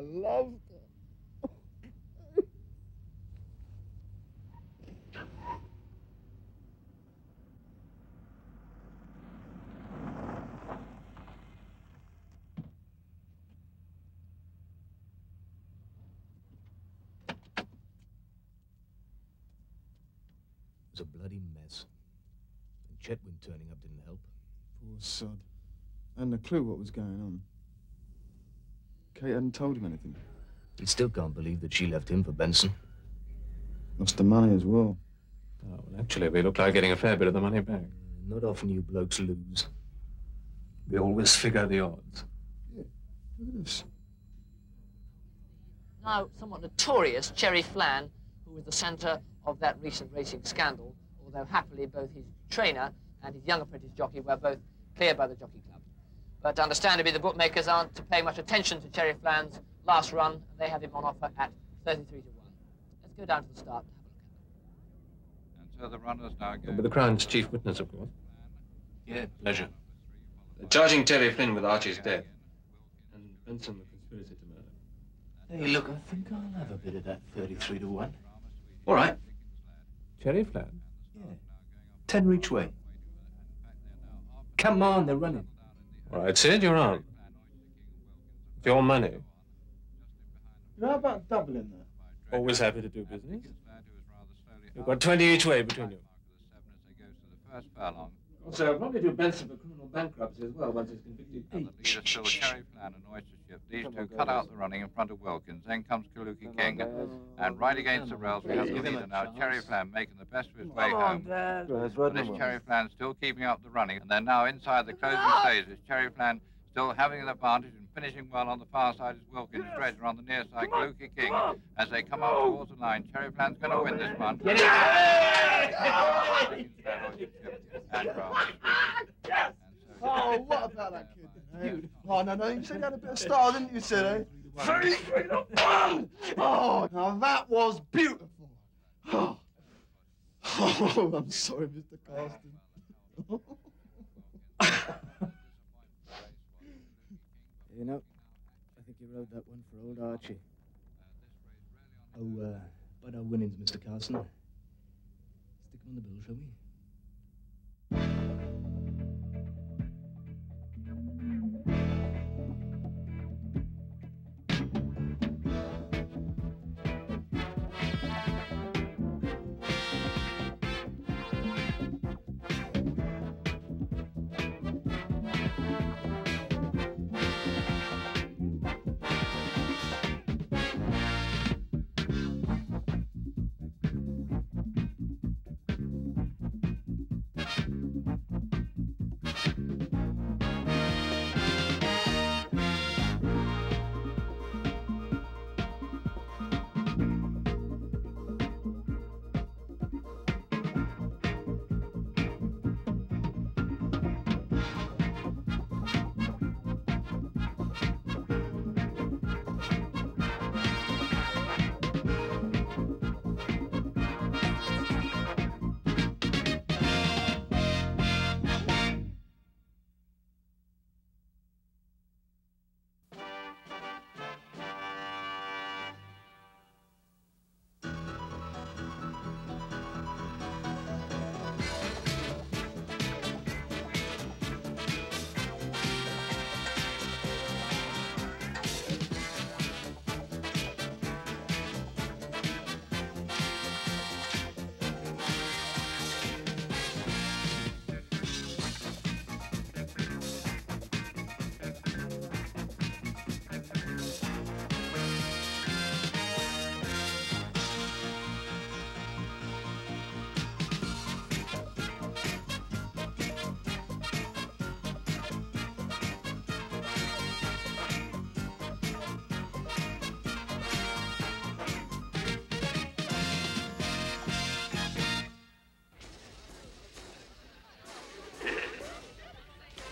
I loved her. It was a bloody mess. And Chetwynd turning up didn't help. Poor sod. Hadn't a clue what was going on. Kate hadn't told him anything. He still can't believe that she left him for Benson. Lost the money as well. Oh, well, actually, we look like getting a fair bit of the money back. Not often you blokes lose. We always figure the odds. Yeah, look at this. Now, somewhat notorious Cherry Flan, who was the centre of that recent racing scandal, although happily both his trainer and his young apprentice jockey were both cleared by the Jockey Club. But understandably, the bookmakers aren't paying much attention to Cherry Flan's last run, and they have him on offer at 33 to 1. Let's go down to the start and have a look at it. And so the runners now You'll be the Crown's chief witness, of course. Yeah, Pleasure. They're charging Terry Flynn with Archie's death, and Benson with conspiracy to murder. Hey, look, I think I'll have a bit of that 33 to 1. All right. Cherry Flan? Yeah. 10 each way. Come on, they're running. All right, Sid, you're on. It's your money. How about doubling that? Always happy to do business. You've got 20 each way between you. First furlong. Also, I'll probably do Benson for criminal bankruptcy as well once he's convicted. And the leader still Cherry Flan and Oyster Ship. These two cut out the running in front of Wilkins. Then comes Kaluki King. And right against the rails, we have the leader now, Cherry Flan, making the best of his way home. And this Cherry Flan still keeping up the running. And they're now inside the closing stages. Cherry Flan still having an advantage and finishing well on the far side is Wilkins. Dredger on the near side, Kaluki King. As they come up towards the line, Cherry Flan's going to win this one. Oh, what about that kid then, eh? Oh, no, you said he had a bit of style, didn't you, Sid, eh? 33 to 1! Oh, now that was beautiful. Oh, I'm sorry, Mr. Carston. You know, I think you rode that one for old Archie. Oh, about our winnings, Mr. Carson. Stick them on the bill, shall we?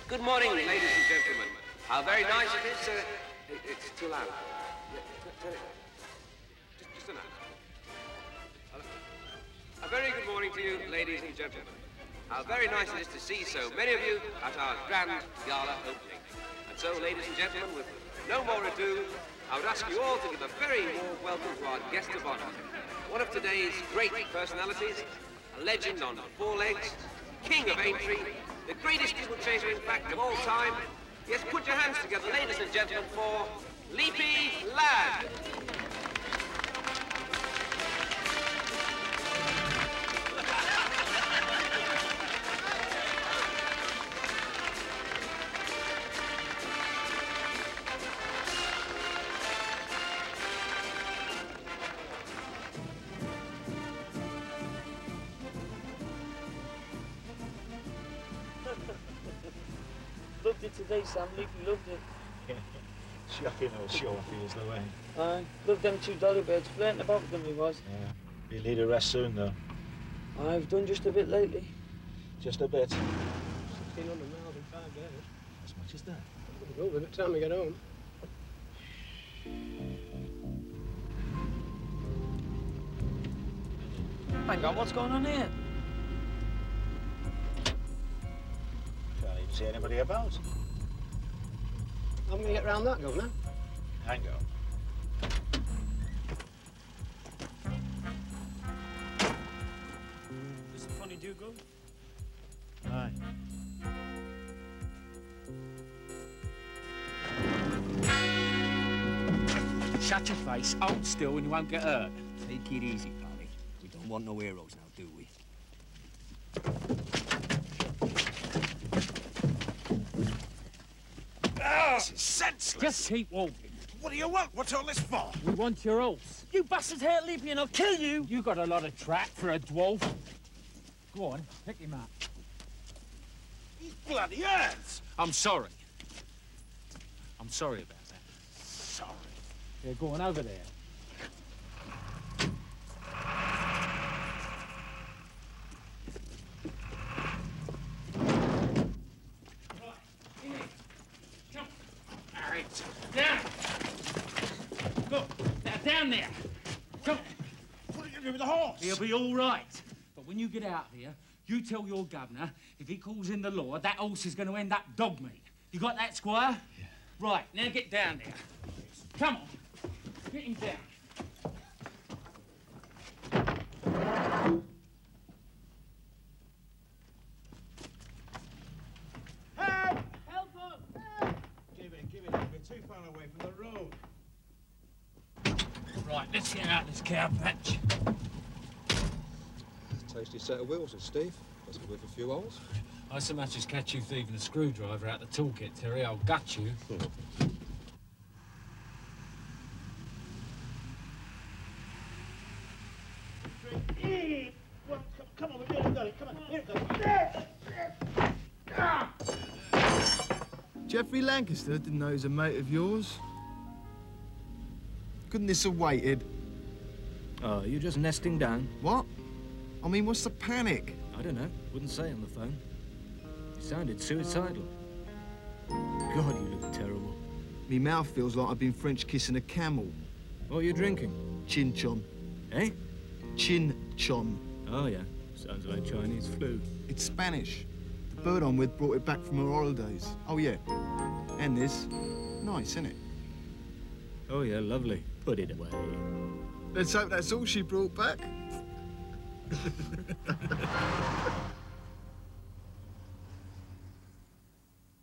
Good morning, ladies and gentlemen. How very nice it is. It's too loud. Turn it. Just a minute. A very good morning to you, ladies and gentlemen. How very nice it is to see so many of you at our grand gala opening. And so, ladies and gentlemen, with no more ado, I would ask you all to give a very warm welcome to our guest of honor. One of today's great personalities, a legend on four legs, king of Aintree, the greatest people chaser, in fact, of all time. Yes, put your hands together, ladies and gentlemen, for Leapy Lad. Loved it today, Sam. Leapy loved it. Yeah. Shocking old show off he is, though, eh? I loved them two dolly birds. Flirting about with them, he was. Yeah. You'll need a rest soon, though. I've done just a bit lately. Just a bit. 1,600 miles in 5 days. As much as that. I'll go by the time we get home. Hang on, what's going on here? Can't even see anybody about. I'm going to get round that, Governor. Hang on. Is the funny do good? Aye. Shut your face, hold still and you won't get hurt. Take it easy, Polly. We don't want no heroes now, do we? This is senseless. Just keep walking. What do you want? What's all this for? We want your horse. You bastards hurt Lippy and I'll kill you. You got a lot of track for a dwarf. Go on, pick him up. He bloody hurts. I'm sorry. I'm sorry about that. Sorry. Yeah, go on over there. Down! Go! Now, down there! Come! What are you going to do with the horse? He'll be all right. But when you get out here, you tell your governor, if he calls in the law, that horse is going to end up dog meat. You got that, Squire? Yeah. Right, now get down there. Come on. Get him down. Help! Help us! Help! Give it. We're too far away from the road. Right, let's get out this cow patch. Tasty set of wheels, Steve. Must be worth a few holes. I so much as catch you thieving a screwdriver out the toolkit, Terry. I'll gut you. Come on, we've nearly done it. Come on, here it goes. Geoffrey Lancaster didn't know he was a mate of yours. Couldn't this have waited? Oh, you're just nesting down? What? I mean, what's the panic? I don't know. Wouldn't say on the phone. You sounded suicidal. God, you look terrible. Me mouth feels like I've been French kissing a camel. What are you drinking? Chin chon. Eh? Chin chon. Oh, yeah. Sounds like Chinese flu. It's Spanish. The bird I'm with brought it back from her holidays. Oh, yeah. And this. Nice, isn't it? Oh, yeah, lovely. Put it away. Let's hope that's all she brought back.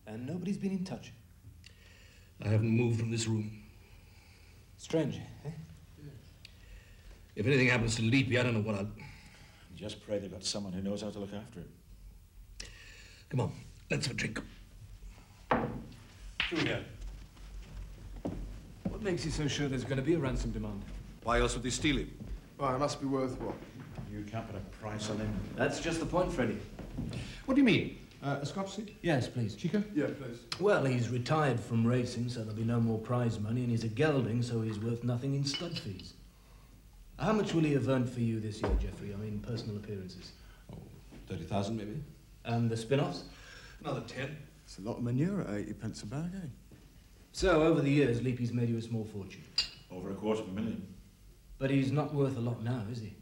And nobody's been in touch? I haven't moved from this room. Strange, eh? If anything happens to Leapy, I don't know what I'll... Just pray they've got someone who knows how to look after it. Come on, let's have a drink. Through here. What makes you so sure there's going to be a ransom demand? Why else would they steal him? Well, it must be worth what? You can't put a price on him. That's just the point, Freddie. What do you mean? A Scotch seat? Yes, please. Chico? Yeah, please. Well, he's retired from racing, so there'll be no more prize money, and he's a gelding, so he's worth nothing in stud fees. How much will he have earned for you this year, Geoffrey? I mean, personal appearances. Oh, 30,000 maybe. And the spin-offs? Another 10. It's a lot of manure at 80 pence a bag, eh? So, over the years, Leapy's made you a small fortune. Over $250,000. But he's not worth a lot now, is he?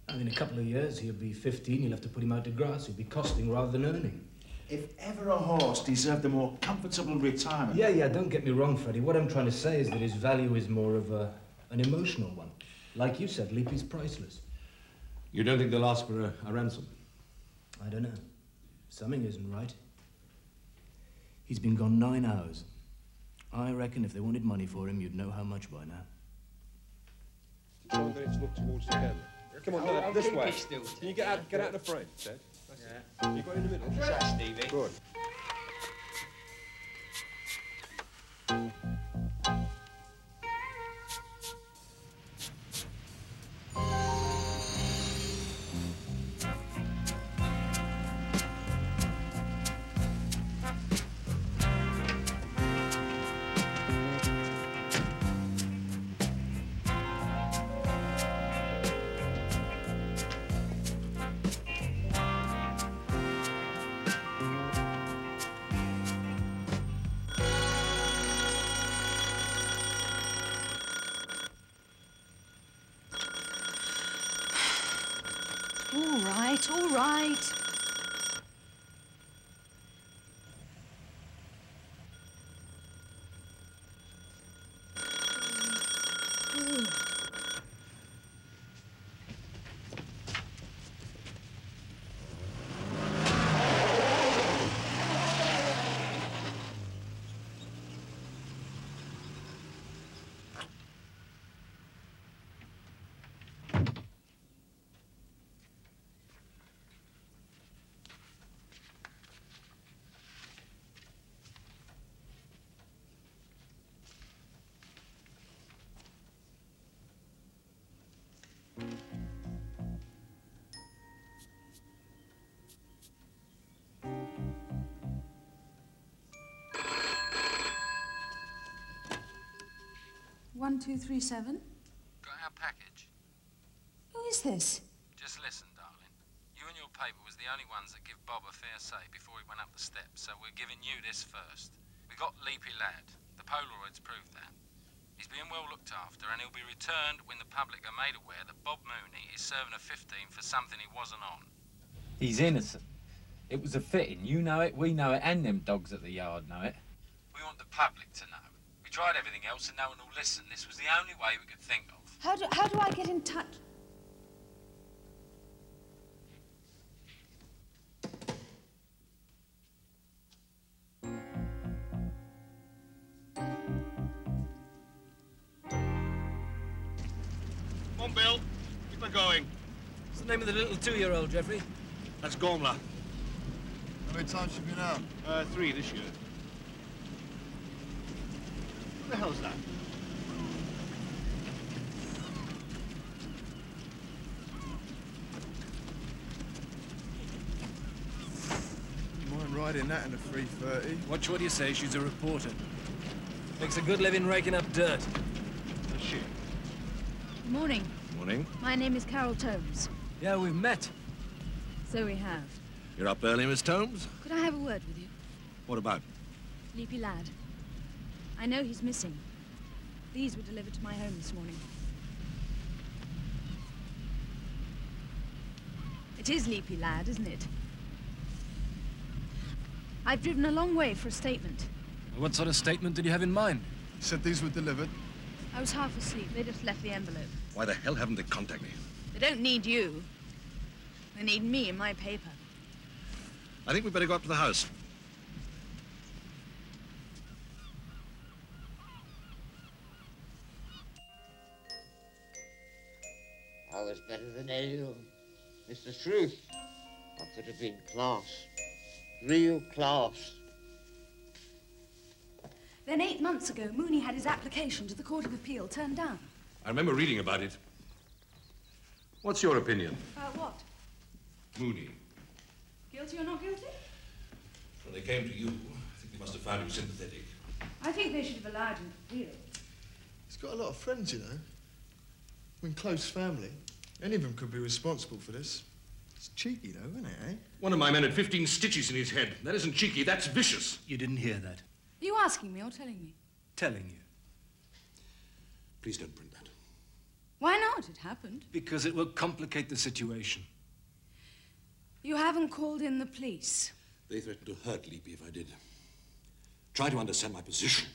I mean, in a couple of years, he'll be 15, you'll have to put him out to grass. He'll be costing rather than earning. If ever a horse deserved a more comfortable retirement... Yeah, don't get me wrong, Freddie. What I'm trying to say is that his value is more of an emotional one. Like you said, Leapy's priceless. You don't think they'll ask for a ransom? I don't know. Something isn't right. He's been gone 9 hours. I reckon if they wanted money for him, you'd know how much by now. Try and get it to look towards the camera. Come on, no, this way. Can you get out of the frame, Ted? That's it. You got in the middle. Try, Stevie. Good. All right. 1237. Got our package? Who is this? Just listen, darling. You and your paper was the only ones that give Bob a fair say before he went up the steps, so we're giving you this first. We got Leapy Lad. The Polaroids proved that. He's being well looked after, and he'll be returned when the public are made aware that Bob Mooney is serving a 15 for something he wasn't on. He's innocent. It was a fitting. You know it, we know it, and them dogs at the yard know it. We want the public to know. We tried everything else and no one will listen. This was the only way we could think of. How do I get in touch? Come on, Bill. Keep her going. What's the name of the little 2-year-old, Jeffrey? That's Gormler. How many times have you been out? 3 this year. What the hell's that? Mind riding that in a 330. Watch what you say. She's a reporter. Makes a good living raking up dirt. Does she? Good morning. Morning. My name is Carol Tomes. Yeah, we've met. So we have. You're up early, Miss Tomes? Could I have a word with you? What about? Leapy Lad. I know he's missing. These were delivered to my home this morning. It is Leapy Lad, isn't it? I've driven a long way for a statement. What sort of statement did you have in mind? You said these were delivered? I was half asleep. They just left the envelope. Why the hell haven't they contacted me? They don't need you. They need me and my paper. I think we'd better go up to the house. I was better than anyone. It's the truth. I could have been class. Real class. Then 8 months ago, Mooney had his application to the Court of Appeal turned down. I remember reading about it. What's your opinion? About what? Mooney. Guilty or not guilty? When they came to you, I think they must have found you sympathetic. I think they should have allowed him to appeal. He's got a lot of friends, you know. We're in close family. Any of them could be responsible for this. It's cheeky, though, isn't it, eh? One of my men had 15 stitches in his head. That isn't cheeky, that's vicious. You didn't hear that. Are you asking me or telling me? Telling you. Please don't print that. Why not? It happened. Because it will complicate the situation. You haven't called in the police. They threatened to hurt Leapy if I did. Try to understand my position.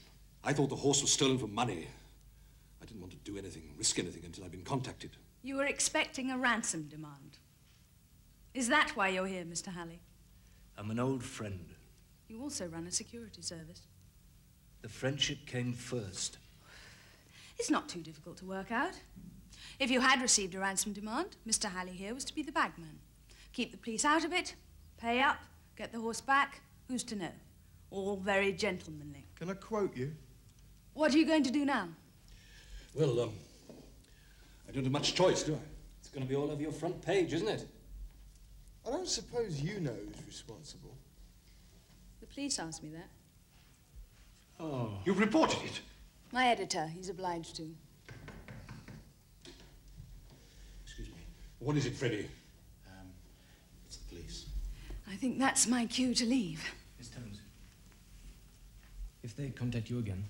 I thought the horse was stolen for money. I didn't want to do anything, risk anything until I'd been contacted. You were expecting a ransom demand. Is that why you're here, Mr. Halley? I'm an old friend. You also run a security service. The friendship came first. It's not too difficult to work out. If you had received a ransom demand, Mr. Halley here was to be the bagman. Keep the police out of it, pay up, get the horse back. Who's to know? All very gentlemanly. Can I quote you? What are you going to do now? Well, I don't have much choice, do I? It's going to be all over your front page, isn't it? I don't suppose you know who's responsible. The police asked me that. Oh. You've reported it? My editor, he's obliged to. Excuse me. What is it, Freddie? It's the police. I think that's my cue to leave. Miss Tomes, if they contact you again,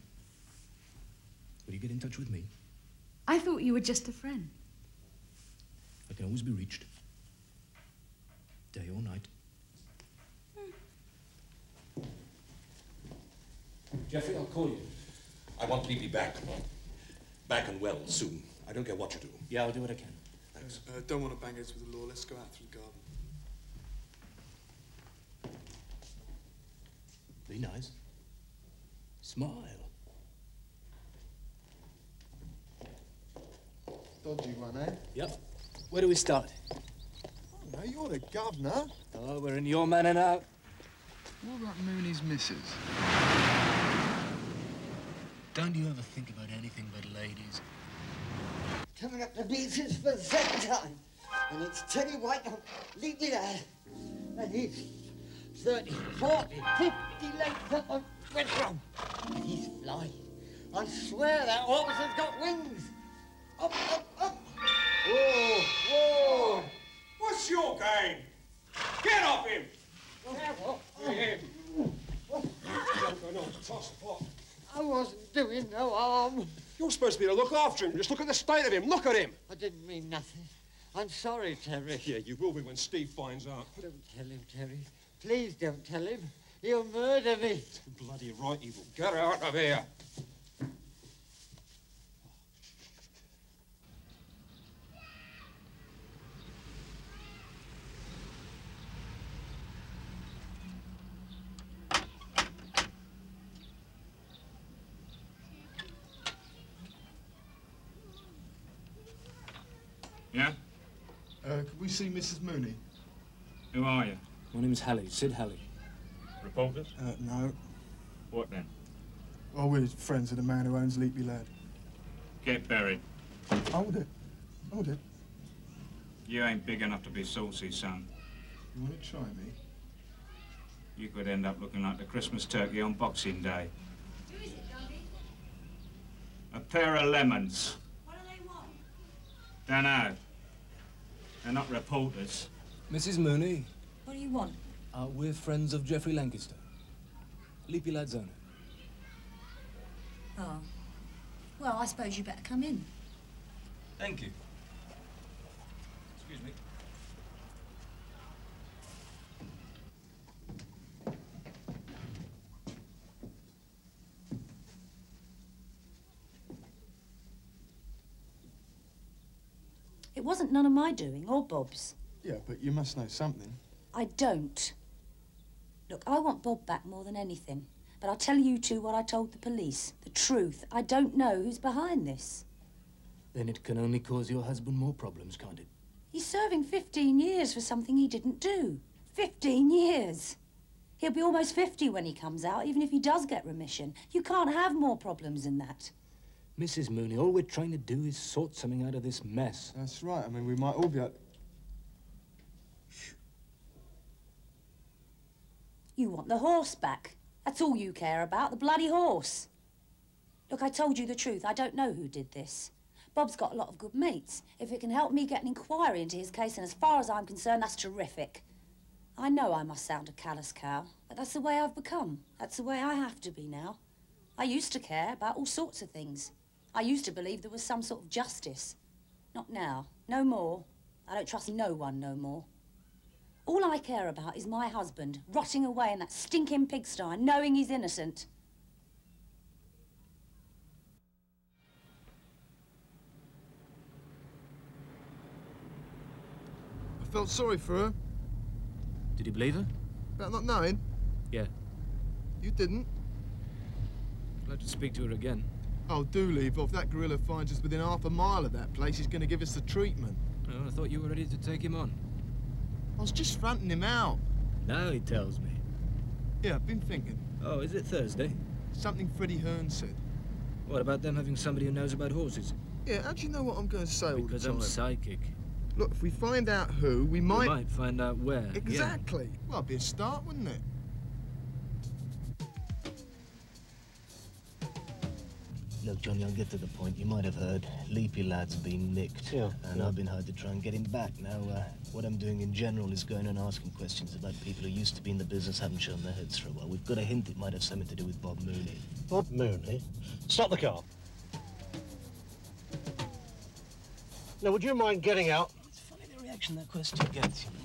will you get in touch with me? I thought you were just a friend. I can always be reached. Day or night. Jeffrey, I'll call you. I want Leapy back. Back and well, soon. I don't care what you do. Yeah, I'll do what I can. Thanks. Don't want to bang heads with the law. Let's go out through the garden. Be nice. Smile. Dodgy one, eh? Yep. Where do we start? No, you're the governor. Oh, we're in your manor now. What about Mooney's missus? Don't you ever think about anything but ladies? Coming up to beaches for the second time. And it's Teddy White on Leapy Lad. And he's 30, 40, 50 lengths up on Redrum. And he's flying. I swear that horse has got wings. Up, up, up. Whoa, whoa. What's your game? Get off him! I wasn't doing no harm. You're supposed to be to look after him. Just look at the state of him. Look at him. I didn't mean nothing. I'm sorry, Terry. Yeah, you will be when Steve finds out. Don't tell him, Terry. Please don't tell him. He'll murder me. Bloody right he will. Get out of here. Yeah? Could we see Mrs. Mooney? Who are you? My name's Halley, Sid Halley. Reporters? No. What then? Oh, we're friends of the man who owns Leapy Lad. Get buried. Hold it. Hold it. You ain't big enough to be saucy, son. You want to try me? You could end up looking like the Christmas turkey on Boxing Day. Who is it, Johnny? A pair of lemons. What do they want? Dunno. They're not reporters. Mrs. Mooney, What do you want? we're friends of Geoffrey Lancaster, Leapy Lad's owner. Oh. Well, I suppose you better come in. Thank you. Excuse me. It wasn't none of my doing, or Bob's. Yeah, but you must know something. I don't. Look, I want Bob back more than anything. But I'll tell you two what I told the police. The truth. I don't know who's behind this. Then it can only cause your husband more problems, can't it? He's serving 15 years for something he didn't do. 15 years. He'll be almost 50 when he comes out, even if he does get remission. You can't have more problems than that. Mrs. Mooney, all we're trying to do is sort something out of this mess. That's right. I mean, we might all be able... You want the horse back. That's all you care about, the bloody horse. Look, I told you the truth. I don't know who did this. Bob's got a lot of good mates. If it can help me get an inquiry into his case, and as far as I'm concerned, that's terrific. I know I must sound a callous cow, but that's the way I've become. That's the way I have to be now. I used to care about all sorts of things. I used to believe there was some sort of justice. Not now. No more. I don't trust no one no more. All I care about is my husband rotting away in that stinking pigsty, knowing he's innocent. I felt sorry for her. Did you believe her? About not knowing. Yeah. You didn't. I'd like to speak to her again. Oh, do leave off. That gorilla finds us within half a mile of that place. He's going to give us the treatment. Oh, I thought you were ready to take him on. I was just fronting him out. Now he tells me. Yeah, I've been thinking. Oh, is it Thursday? Something Freddie Hearn said. What about them having somebody who knows about horses? Yeah, how do you know what I'm going to say all the time? Because I'm psychic. Look, if we find out who, we might... We might find out where. Exactly. Yeah. Well, it'd be a start, wouldn't it? Look, Johnny, I'll get to the point. You might have heard. Leapy Lad's been nicked. Yeah. And I've been hard to try and get him back. Now, what I'm doing in general is going and asking questions about people who used to be in the business, haven't shown their heads for a while. We've got a hint it might have something to do with Bob Mooney. Bob Mooney? Stop the car. Now, would you mind getting out? It's funny the reaction that question gets, you know.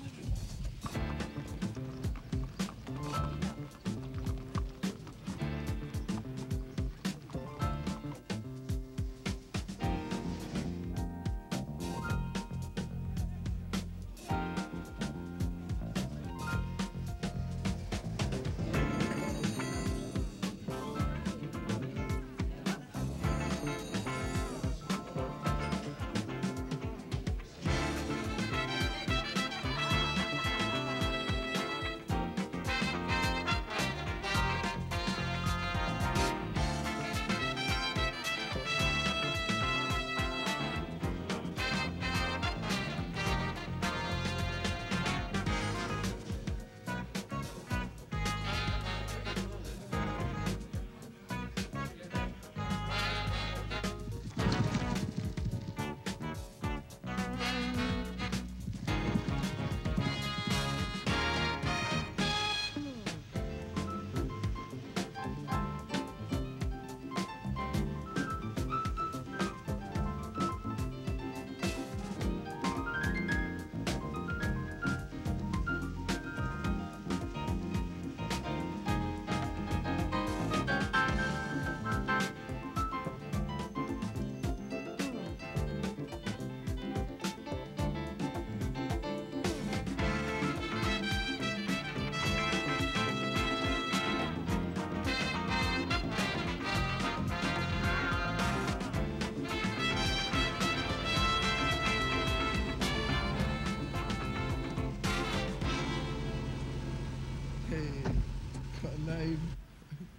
the name.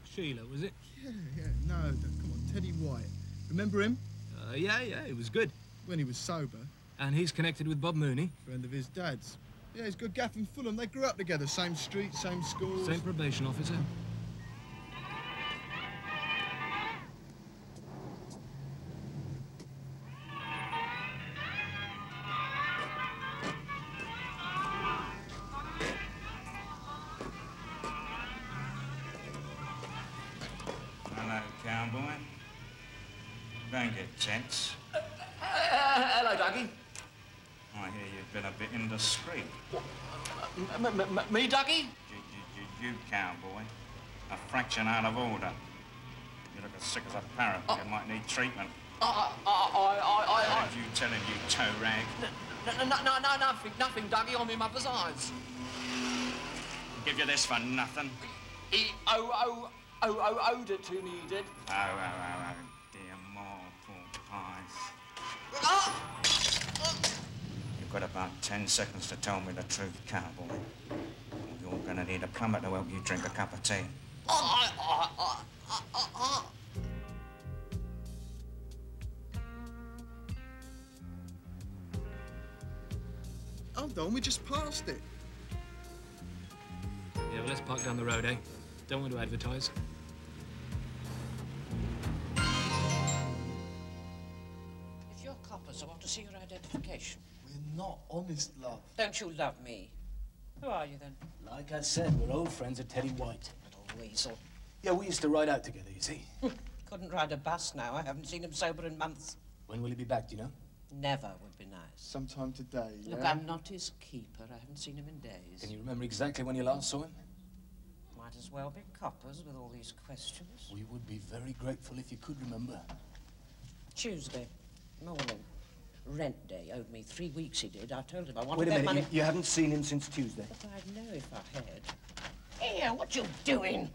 Sheila, was it? Yeah, no, come on, Teddy White. Remember him? Yeah, he was good. When he was sober. And he's connected with Bob Mooney? Friend of his dad's. Yeah, he's good gaff in Fulham. They grew up together, same street, same schools. Same probation officer. Hello, cowboy. Don't get tense. Hello, Dougie. I hear you've been a bit indiscreet. Me, Dougie? You, cowboy. A fraction out of order. You look as sick as a parrot. You might need treatment. What did you tell him, you toe rag? Nothing, Dougie, on my mother's eyes. Give you this for nothing. He owed it to me, he did. Oh, dear more poor pies. You've got about 10 seconds to tell me the truth, cowboy. You're gonna need a plumber to help you drink a cup of tea. Hold on, we just passed it. Yeah, well, let's park down the road, eh? Don't want to advertise. If you're coppers, I want to see your identification. We're not honest, love. Don't you love me? Who are you, then? Like I said, we're old friends of Teddy White. Little weasel. Yeah, we used to ride out together, you see. Couldn't ride a bus now. I haven't seen him sober in months. When will he be back, do you know? Never would be nice. Sometime today, yeah? Look, I'm not his keeper. I haven't seen him in days. Can you remember exactly when you last saw him? Might as well be coppers with all these questions. We would be very grateful if you could remember. Tuesday morning. Rent day. Owed me 3 weeks, he did. I told him I wanted Wait a that minute, money. you haven't seen him since Tuesday? But I'd know if I had. Here, what you doing?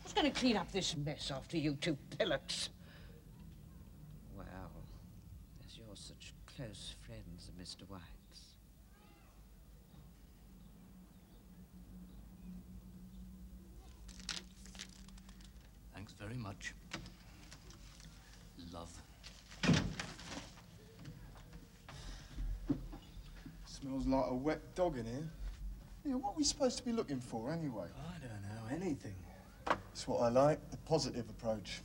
Who's going to clean up this mess after you two pillocks? Well, as you're such close friends of Mr. White's. Thanks very much. Love. Smells like a wet dog in here. Yeah, what are we supposed to be looking for, anyway? I don't know, anything. It's what I like, the positive approach.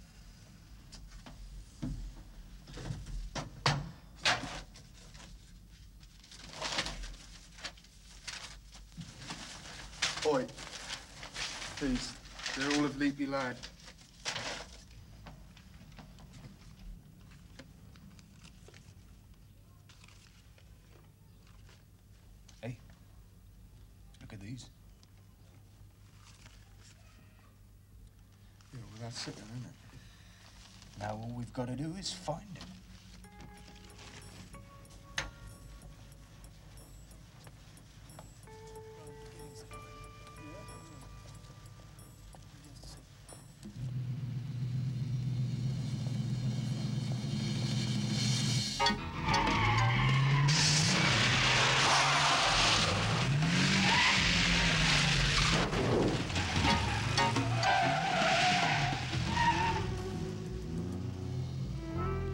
Oi. Please, they're all of Leapy Lad. Hey, look at these. Yeah, well, that's it then, isn't it? Now all we've got to do is find it.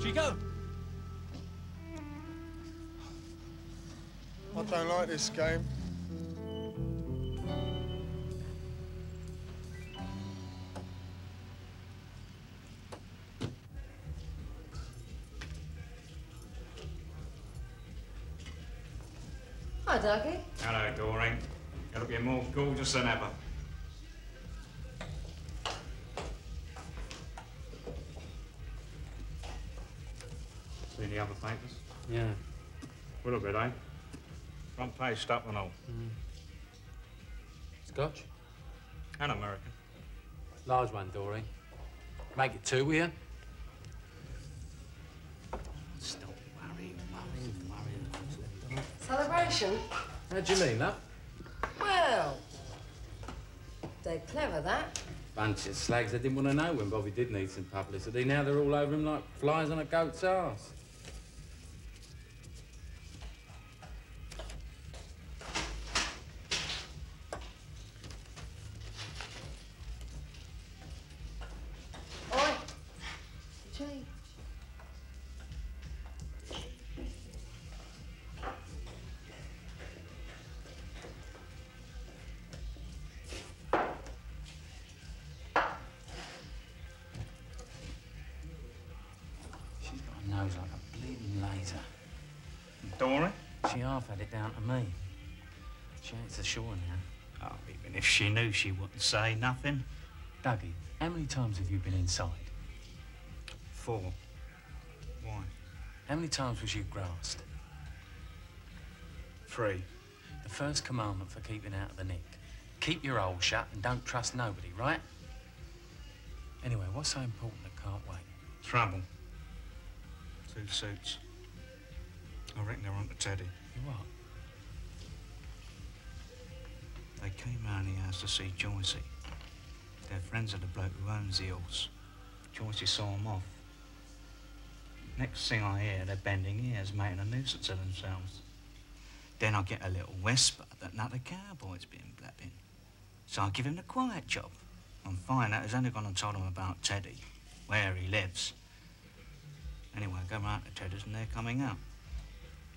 Chico! I don't like this game. Hi, Dougie. Hello, Doreen. You're looking more gorgeous than ever. Seen the other papers? Yeah. Well, look good, eh? Front page stuff and all. Scotch? And American. Large one, Doreen. Make it 2, will you? Stop worrying. Celebration? How do you mean, that? Well, they're clever, that. Bunch of slags that didn't want to know when Bobby did need some publicity. Now they're all over him like flies on a goat's arse. nose like a bleeding laser. Dory? She half had it down to me. She ain't so sure now. Oh, even if she knew, she wouldn't say nothing. Dougie, how many times have you been inside? 4. Why? How many times was you grassed? 3. The first commandment for keeping out of the nick. Keep your hole shut and don't trust nobody, right? Anyway, what's so important that can't wait? Trouble. 2 suits. I reckon they're on to Teddy. You what? They came round the house to see Joycey. They're friends of the bloke who owns the horse. Joycey saw them off. Next thing I hear, they're bending ears, making a nuisance of themselves. Then I get a little whisper that another cowboy's been blabbing. So I give him the quiet job and find out he's only gone and told him about Teddy, where he lives. Anyway, I go round to Teddy's and they're coming out.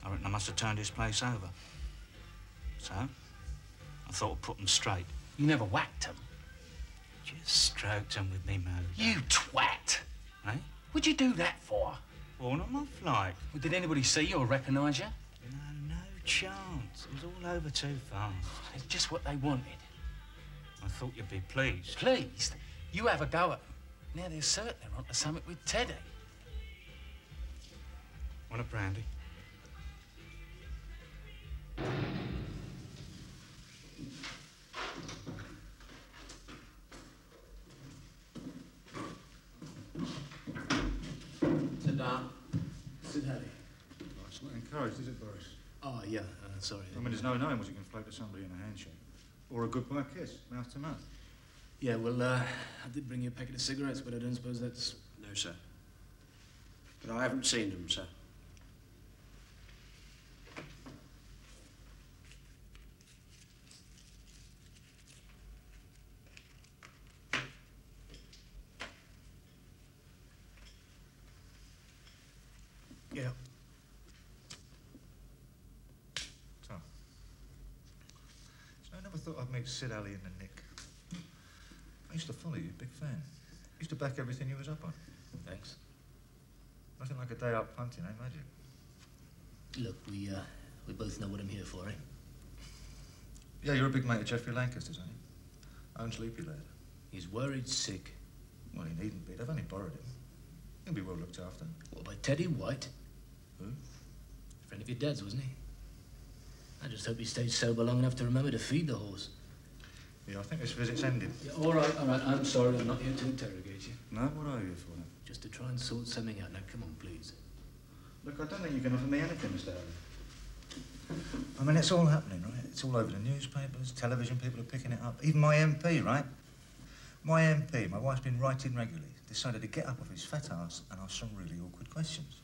I reckon I must have turned his place over. So, I thought I'd put them straight. You never whacked them? Just stroked them with me motor. You twat! Eh? What'd you do that for? Born them off like. Well, did anybody see you or recognise you? No chance. It was all over too fast. It's just what they wanted. I thought you'd be pleased. Pleased? You have a go at them. Now they're certain they're onto something with Teddy. Want a brandy? Sit down. Sit, Harry. Oh, it's not encouraged, is it, Boris? Oh, yeah, sorry. I mean, there's no knowing what you can float to somebody in a handshake. Or a goodbye kiss, mouth to mouth. Yeah, well, I did bring you a packet of cigarettes, but I don't suppose that's... No, sir. But I haven't seen them, sir. Yeah. Tom. I never thought I'd meet Sid Alley in the nick. I used to follow you, big fan. Used to back everything you was up on. Thanks. Nothing like a day out punting, eh, magic? Look, we both know what I'm here for, eh? Yeah, you're a big mate of Geoffrey Lancaster's, aren't you? Owns Leapy Lad. He's worried sick. Well, he needn't be. They've only borrowed him. He'll be well looked after. What, by Teddy White? Who? A friend of your dad's, wasn't he? I just hope he stayed sober long enough to remember to feed the horse. Yeah, I think this visit's ended. Yeah, all right. I'm sorry. I'm not here to interrogate you. No, what are you here for? Just to try and sort something out. Now, come on, please. Look, I don't think you can offer me anything, Mr. Alley. I mean, it's all happening, right? It's all over the newspapers, television, people are picking it up. Even my MP, right? My MP, my wife's been writing regularly, decided to get up off his fat ass and ask some really awkward questions.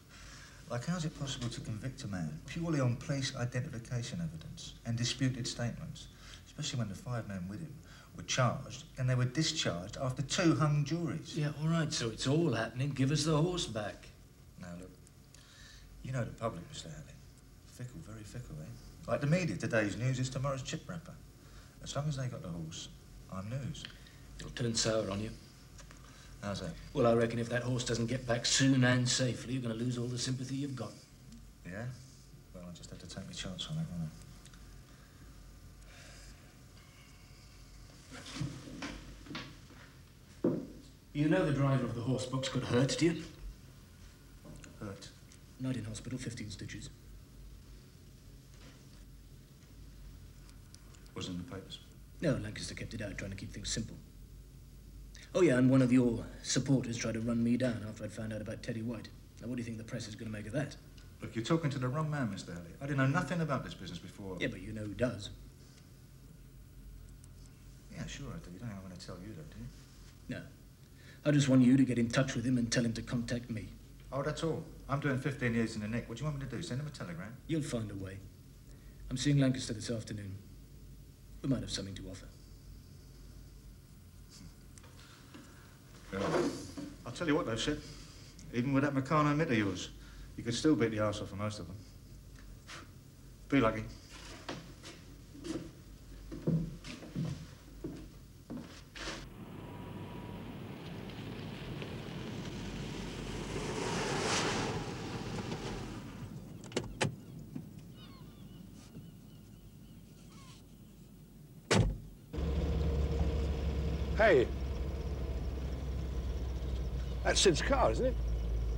Like, how's it possible to convict a man purely on police identification evidence and disputed statements, especially when the 5 men with him were charged and they were discharged after 2 hung juries? Yeah, all right, so it's all happening. Give us the horse back. Now, look, you know the public, Mr. Alley. Fickle, very fickle, eh? Like the media, today's news is tomorrow's chip wrapper. As long as they got the horse, I'm news. It'll turn sour on you. How's that? Well, I reckon if that horse doesn't get back soon and safely, you're going to lose all the sympathy you've got. Yeah? Well, I'll just have to take my chance on it, won't I? You know the driver of the horse box got hurt, do you? Hurt? Night in hospital, 15 stitches. Wasn't in the papers. No, Lancaster kept it out, trying to keep things simple. Oh, yeah, and one of your supporters tried to run me down after I'd found out about Teddy White. Now, what do you think the press is going to make of that? Look, you're talking to the wrong man, Mr. Alley. I didn't know nothing about this business before. Yeah, but you know who does. Yeah, sure I do. You don't think I'm going to tell you that, do you? No. I just want you to get in touch with him and tell him to contact me. Oh, that's all. I'm doing 15 years in the nick. What do you want me to do? Send him a telegram? You'll find a way. I'm seeing Lancaster this afternoon. We might have something to offer. I'll tell you what, though, Sid. Even with that Meccano mitt of yours, you could still beat the arse off of most of them. Be lucky. Hey. That's Sid's car, isn't it?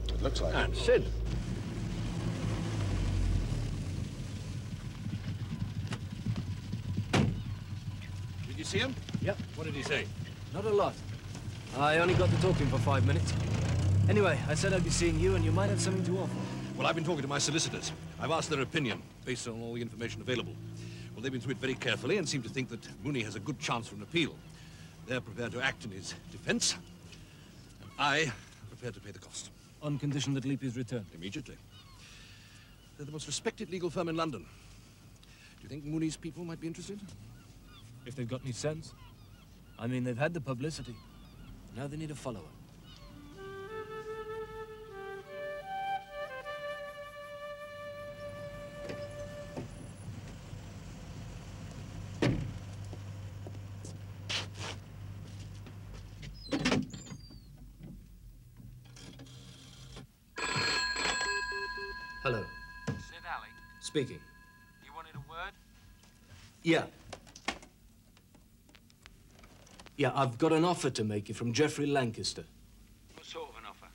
It looks like it. it. Sid. Did you see him? Yep. What did he say? Not a lot. I only got to talking for 5 minutes. Anyway, I said I'd be seeing you and you might have something to offer. Well, I've been talking to my solicitors. I've asked their opinion, based on all the information available. Well, they've been through it very carefully and seem to think that Mooney has a good chance for an appeal. They're prepared to act in his defense, and I am prepared to pay the cost. On condition that Leap is returned? Immediately. They're the most respected legal firm in London. Do you think Mooney's people might be interested? If they've got any sense. I mean, they've had the publicity. Now they need a follower. Hello. Sid Alley, Speaking. you wanted a word? Yeah. Yeah, I've got an offer to make you from Geoffrey Lancaster. What sort of an offer?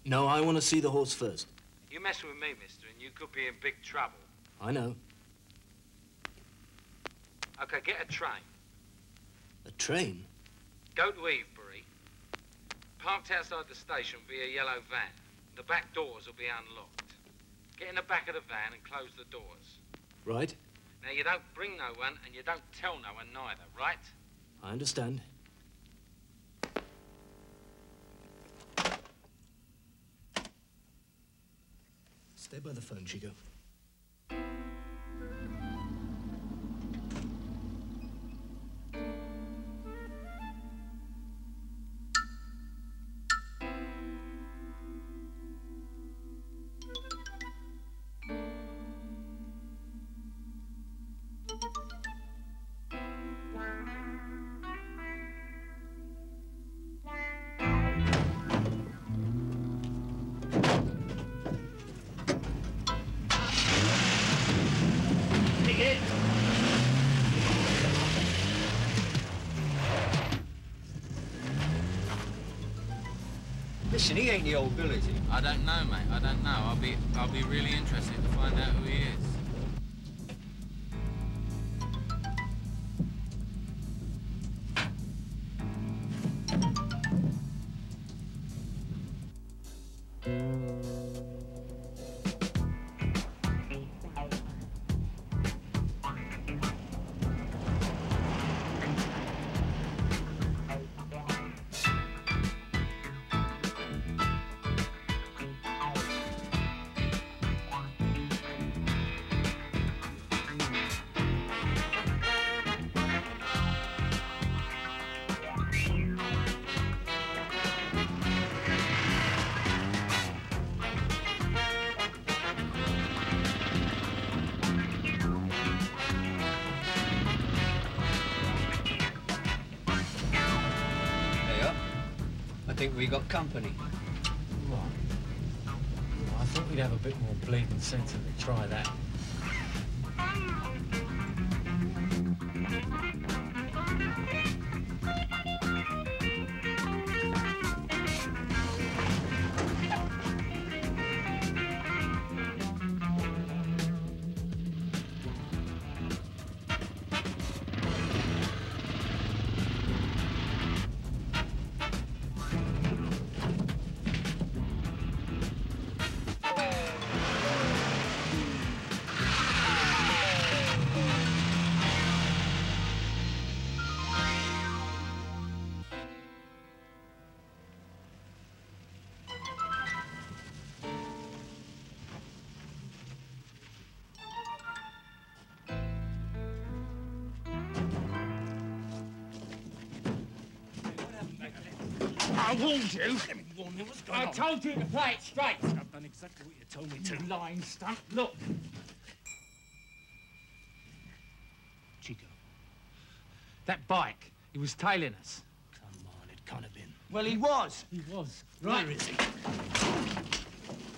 No, I want to see the horse first. You mess with me, mister, and you could be in big trouble. I know. Okay, get a train. A train? Go to Evebury. Parked outside the station will be a yellow van. The back doors will be unlocked. Get in the back of the van and close the doors. Right. Now, you don't bring no one and you don't tell no one neither, right? I understand. Stay by the phone, Chico. Listen, he ain't the old Bill, is he? I don't know, mate. I don't know. I'll be really interested to find out who he is. I think we got company. What? I thought we'd have a bit more bleeding sense than to try that. I warned you. I told you to play it straight. I've done exactly what you told me to. You lying stunt. Look. Chico. That bike, he was tailing us. Come on, it can't have been. Well, he was. He was. Right. Where is he?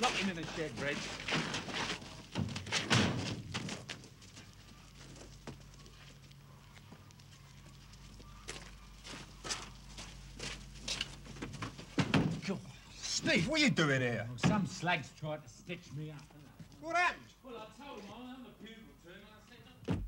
Lock him in the shed, Reg. Steve, what are you doing here? Well, some slags tried to stitch me up. What happened? Well, I told him I was on the bugle to him, and I said...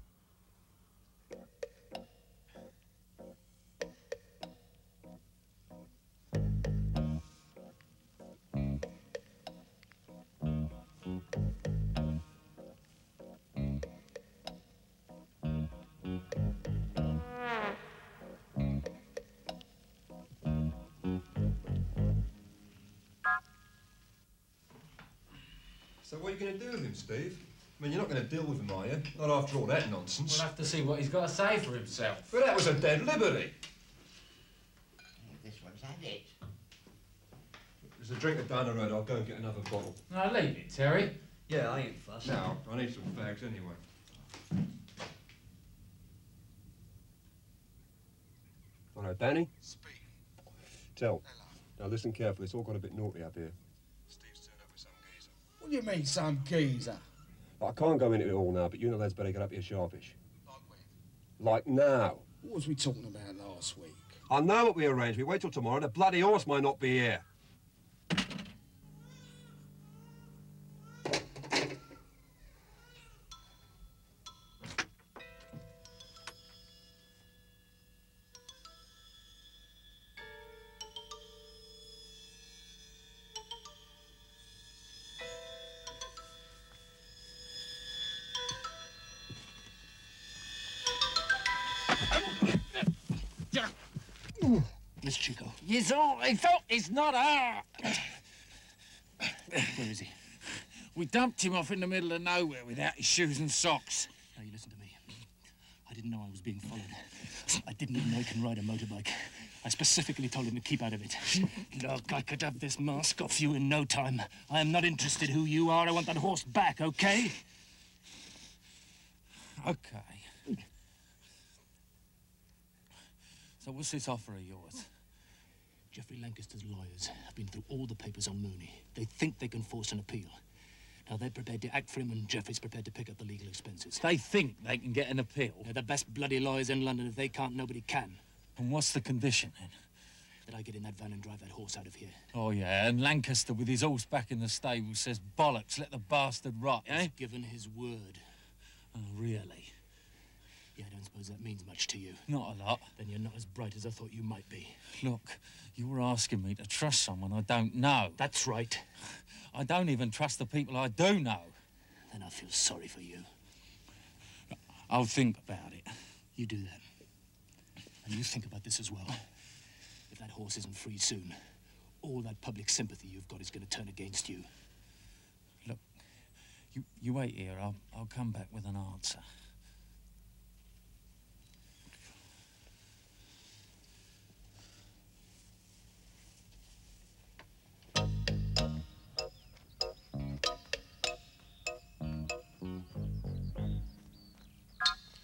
So what are you going to do with him, Steve? I mean, you're not going to deal with him, are you? Not after all that nonsense. We'll have to see what he's got to say for himself. But that was a dead liberty. This one's had it. There's a drink down the road. I'll go and get another bottle. No, leave it, Terry. Yeah, I ain't fussed. Now, I need some fags anyway. Hello, Danny? Speak. Tell. Now listen carefully. It's all got a bit naughty up here. Steve's turned up with some geezer. What do you mean, some geezer? I can't go into it all now, but you and the lads better get up here sharpish. Like when? Like now. What was we talking about last week? I know what we arranged. We wait till tomorrow. The bloody horse might not be here. Miss Chico. He's all... I thought he's not our... Where is he? We dumped him off in the middle of nowhere without his shoes and socks. Now, you listen to me. I didn't know I was being followed. I didn't even know he can ride a motorbike. I specifically told him to keep out of it. Look, I could have this mask off you in no time. I am not interested who you are. I want that horse back, okay? Okay. So what's this offer of yours? Geoffrey Lancaster's lawyers have been through all the papers on Mooney. They think they can force an appeal. Now, they're prepared to act for him, and Geoffrey's prepared to pick up the legal expenses. They think they can get an appeal? They're the best bloody lawyers in London. If they can't, nobody can. And what's the condition, then? That I get in that van and drive that horse out of here. Oh, yeah, and Lancaster with his horse back in the stable says, bollocks, let the bastard rot, eh? He's given his word. Oh, really? Yeah, I don't suppose that means much to you. Not a lot. Then you're not as bright as I thought you might be. Look, you're asking me to trust someone I don't know. That's right. I don't even trust the people I do know. Then I feel sorry for you. I'll think about it. You do that. And you think about this as well. If that horse isn't free soon, all that public sympathy you've got is going to turn against you. Look, you wait here. I'll come back with an answer.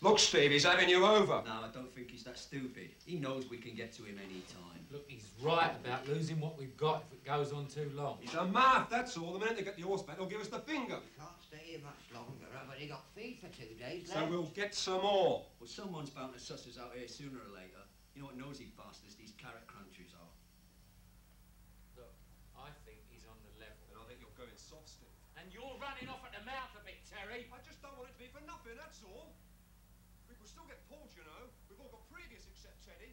Look, Steve, he's having you over. No, I don't think he's that stupid. He knows we can get to him any time. Look, he's right about losing what we've got if it goes on too long. He's a math, that's all. The minute they get the horse back, they'll give us the finger. Can't stay here much longer. I've only got feed for 2 days So left. we'll get some more. Well, someone's bound to suss us out here sooner or later. You know what nosy bastards these carrot crunchers are. Look, I think he's on the level. And I think you're going soft, Steve. And you're running off at the mouth a bit, Terry. I just don't want it to be for nothing, that's all. We will still get pulled, you know. We've all got previous except Teddy.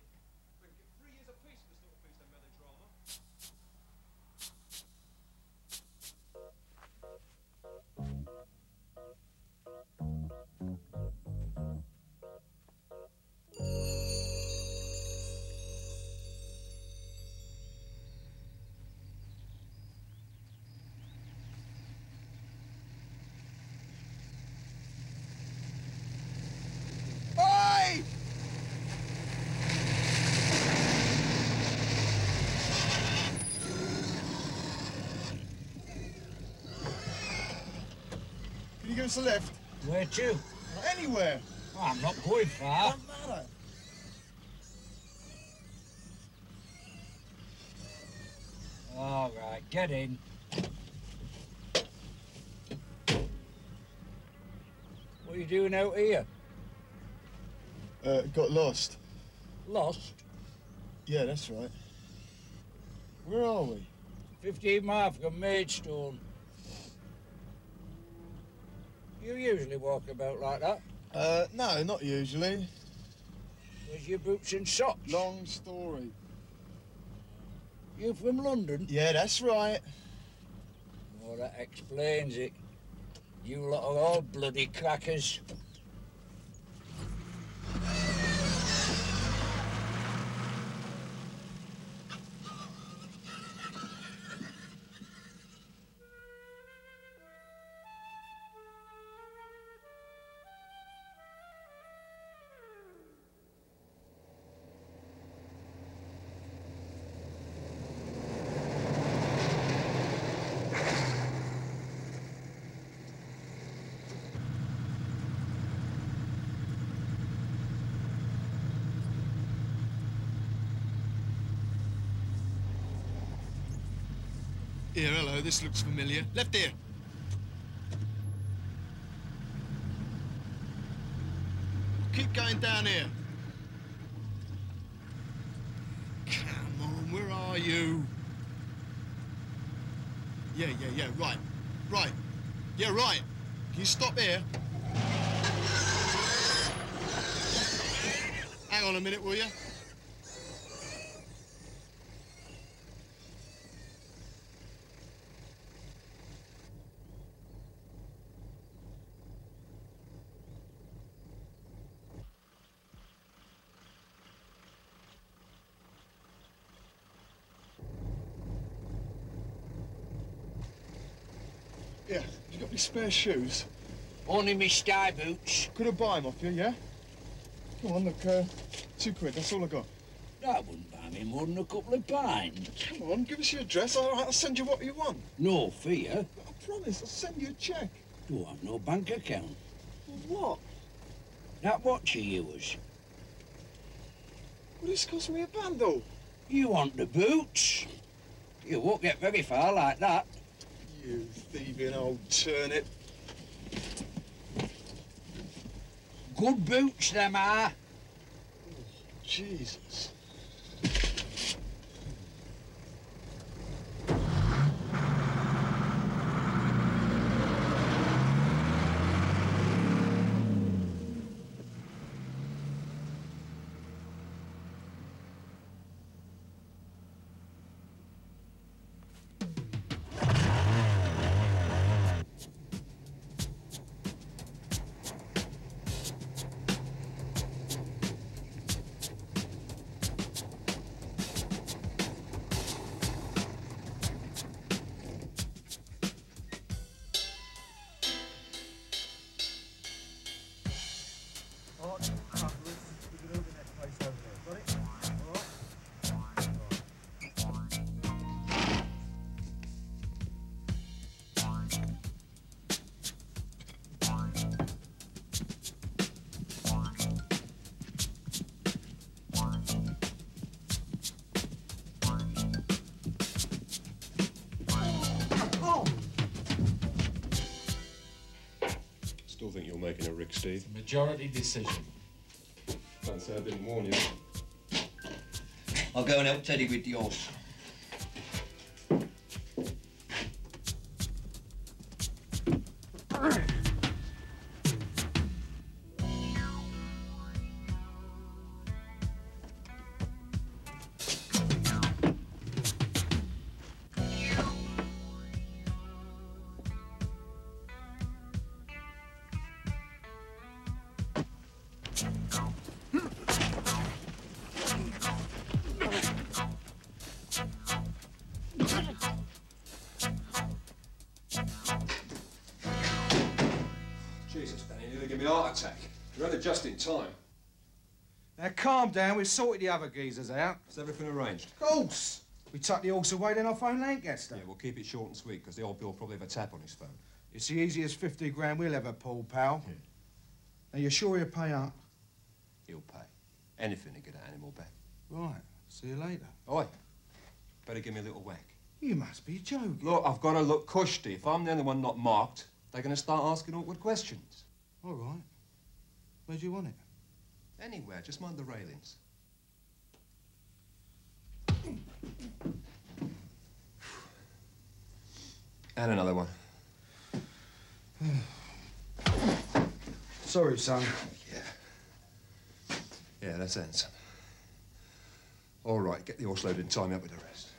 We can get 3 years apiece for this little piece of melodrama. Oi! Can you give us a lift? Where to? Anywhere. Oh, I'm not going far. Don't matter. All right, get in. What are you doing out here? Got lost. Lost? Yeah, that's right. Where are we? 15 miles from Maidstone. You usually walk about like that? No, not usually. Where's your boots and socks? Long story. You from London? Yeah, that's right. Well, that explains it. You lot are all bloody crackers. Here, hello, this looks familiar. Left ear. Keep going down here. Come on, where are you? Yeah, right. Right. Yeah, right. Can you stop here? Hang on a minute, will you? Yeah, you got any spare shoes? Only me sky boots. Could I buy them off you, yeah? Come on, look, £2, that's all I got. That wouldn't buy me more than a couple of pints. Come on, give us your address, I'll send you what you want. No fear. I promise, I'll send you a cheque. You have no bank account. What? That watch of yours. Well, this cost me a bundle. You want the boots? You won't get very far like that. You thieving old turnip. Good boots, them are. Oh, Jesus. Still think you're making a Rick, Steve? Majority decision. Can't say I didn't warn you. I'll go and help Teddy with the horse. Jesus, Danny, you nearly gave me a heart attack. You're only just in time. Now, calm down. We've sorted the other geezers out. Is everything arranged? Of course. We tuck the horse away, then I'll phone Lancaster. Yeah, we'll keep it short and sweet, because the old Bill probably have a tap on his phone. It's the easiest 50 grand we'll ever pull, pal. Yeah. Now, you're sure he'll pay up? He'll pay. Anything to get that animal back. Right. See you later. Oi, better give me a little whack. You must be joking. Look, I've got to look cushy. If I'm the only one not marked, they're going to start asking awkward questions. All right. Where do you want it? Anywhere, just mind the railings. And another one. Sorry, son. Yeah, that's ends. All right, get the horse loaded and tie me up with the rest.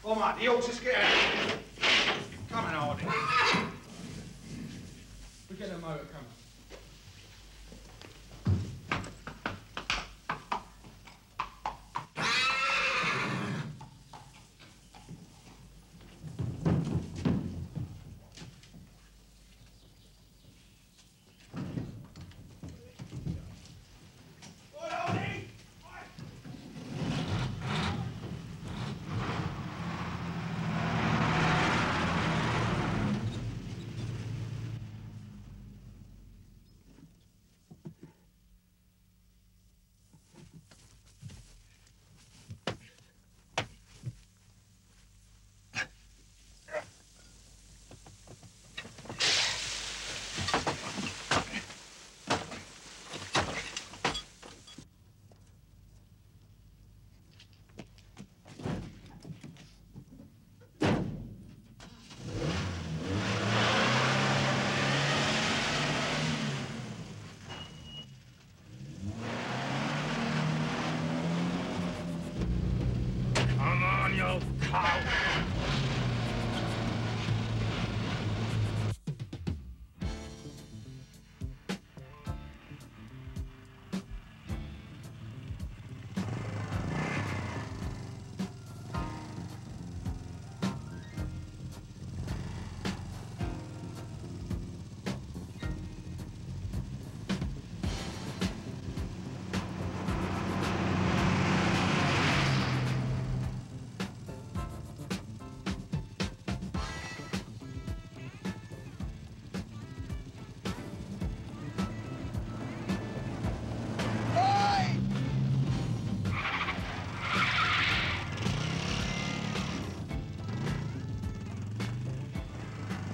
All right, the horses get out. Come on, Hardy. We get a motor coming. Come on, you cow!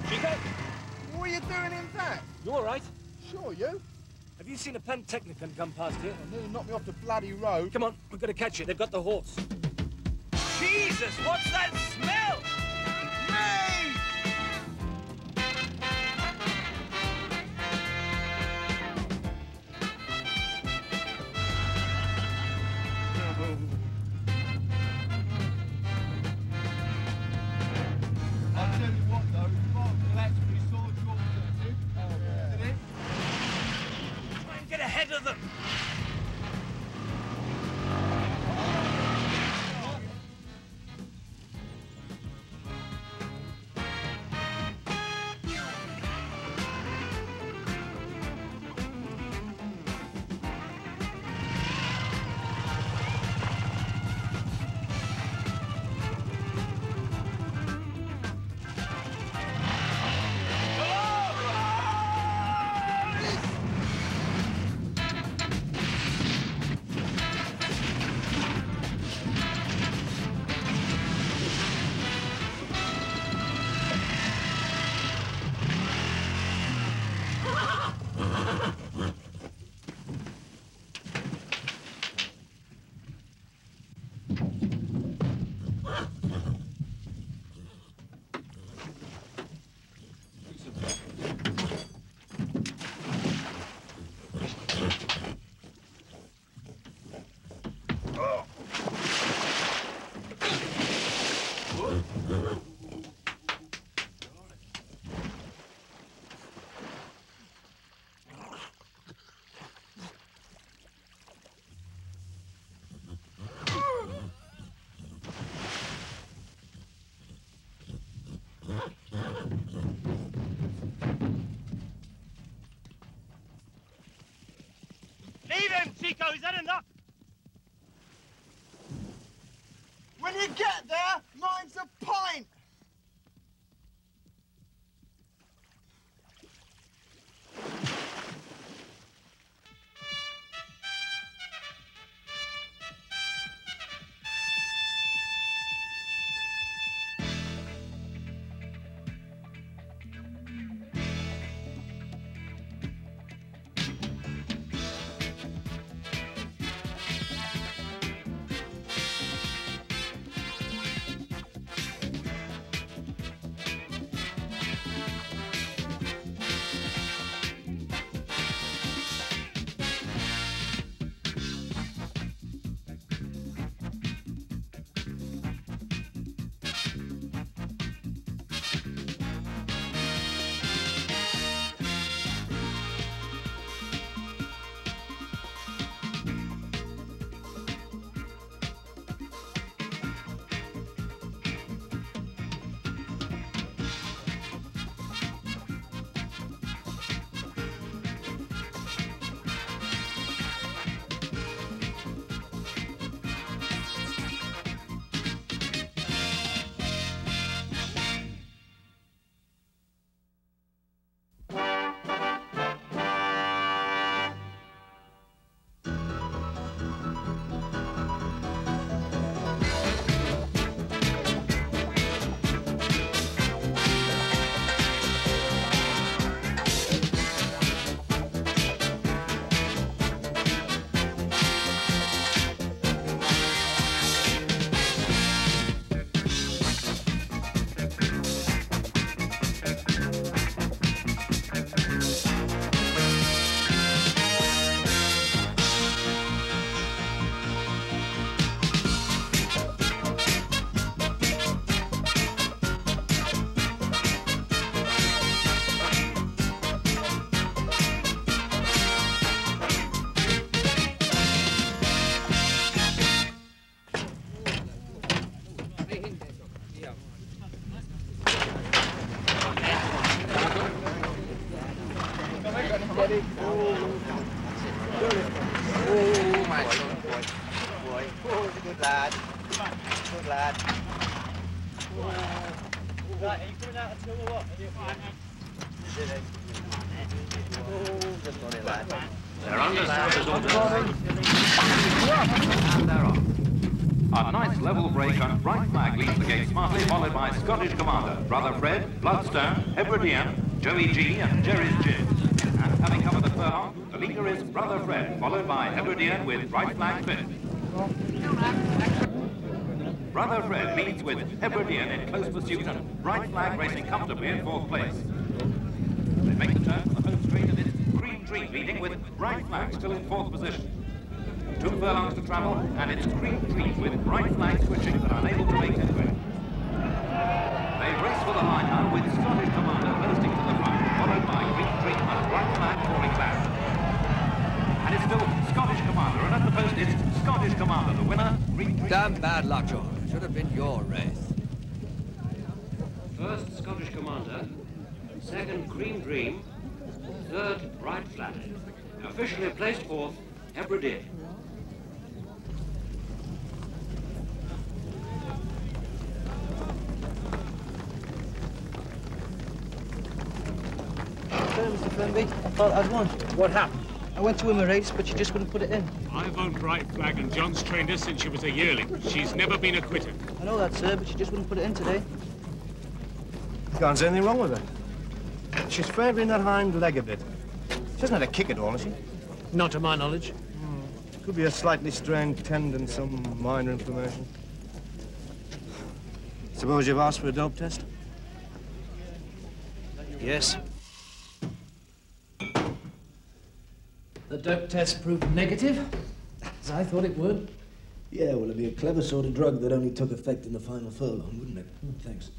Chico, What are you doing in that? you all right? Sure, you. Have you seen a Pantechnicon come past here? Nearly knocked me off the bloody road. Come on, we've got to catch it. They've got the horse. Jesus, what's that smell? Me! I'll tell you what, though, Mark actually saw George, did it? Try and get ahead of them. Leave him, Chico. Is that enough? When you get there, mine's a pint. Good lad. Good lad. Right, are you coming out at 2 or what? Good morning, lad. They're under service orders. And they're off. A nice level break and right flag leads the gate smartly, followed by Scottish Commander, Brother Fred, Bloodstone, Hebridean, Joey G and Jerry's Jibs. And having covered the furlong, the leader is Brother Fred, followed by Hebridean with right flag fifth. Brother Fred leads with Hebridean in close pursuit and right flag racing comfortably in fourth place. They make the turn from the home straight and it's Green Dream leading with right flag still in fourth position. 2 furlongs to travel, and it's Green Dream with right flag switching but unable to make headway. They race for the line now with Scottish Commander bursting to the front, followed by Green Dream and right flag falling back. And it's still Scottish Commander, and at the post it's Scottish Commander, the winner, Green Dream. Damn bad luck, John. Should have been your race. First, Scottish Commander. Second, Green Dream. Third, right flag. Officially placed fourth, Hebridean. Mr. Flemby, I thought I'd won. What happened? I went to win a race, but she just wouldn't put it in. I've owned Bright Flag, and John's trained her since she was a yearling. She's never been a quitter. I know that, sir, but she just wouldn't put it in today. Can't see anything wrong with her. She's favouring that hind leg a bit. She hasn't had a kick at all, has she? Not to my knowledge. Could be a slightly strained tendon, some minor inflammation. Suppose you've asked for a dope test? Yes. The dope test proved negative, as I thought it would. Yeah, well, it'd be a clever sort of drug that only took effect in the final furlong, wouldn't it? Thanks.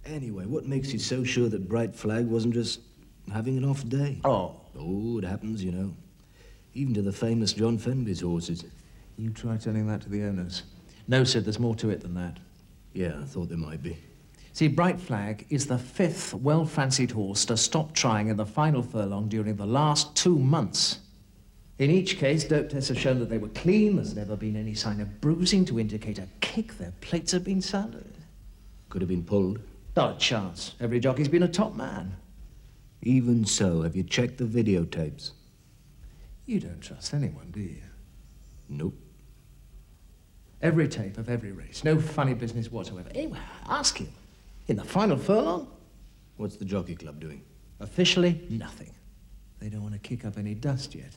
Anyway, what makes you so sure that Bright Flag wasn't just having an off day? Oh, it happens, you know. Even to the famous John Fenby's horses. You try telling that to the owners. No, Sid, there's more to it than that. Yeah, I thought there might be. See, Bright Flag is the 5th well-fancied horse to stop trying in the final furlong during the last 2 months. In each case, dope tests have shown that they were clean. There's never been any sign of bruising to indicate a kick. Their plates have been sounded. Could have been pulled. Not a chance. Every jockey's been a top man. Even so, have you checked the videotapes? You don't trust anyone, do you? Nope. Every tape of every race. No funny business whatsoever. Anyway, ask him. In the final furlong? What's the jockey club doing? Officially, nothing. They don't want to kick up any dust yet.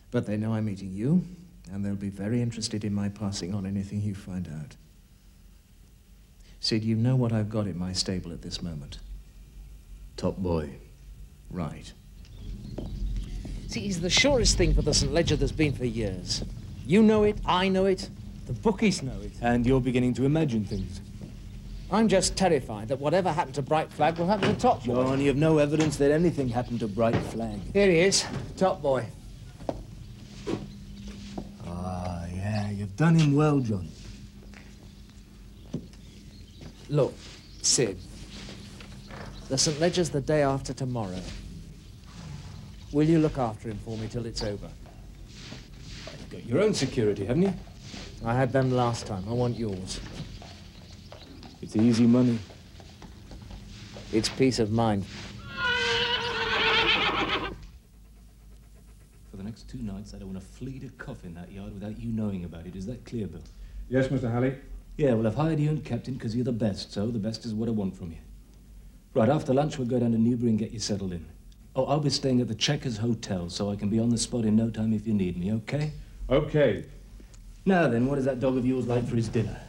But they know I'm meeting you, and they'll be very interested in my passing on anything you find out. Sid, you know what I've got in my stable at this moment. Top boy. Right. See, he's the surest thing for the St. Ledger there's been for years. You know it, I know it, the bookies know it. And you're beginning to imagine things. I'm just terrified that whatever happened to Bright Flag will happen to Top Boy. John, you have no evidence that anything happened to Bright Flag. Here he is, Top Boy. Ah, yeah, you've done him well, John. Look, Sid, the St. Ledger's the day after tomorrow. Will you look after him for me till it's over? You've got your own security, haven't you? I had them last time. I want yours. It's easy money. It's peace of mind. For the next 2 nights, I don't want to fleet a cough in that yard without you knowing about it. Is that clear, Bill? Yes, Mr. Halley. Yeah, well, I've hired you and Captain because you're the best, so the best is what I want from you. Right, after lunch, we'll go down to Newbury and get you settled in. Oh, I'll be staying at the Checkers Hotel, so I can be on the spot in no time if you need me, okay? Okay. Now then, what is that dog of yours like for his dinner?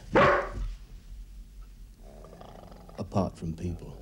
Apart from people.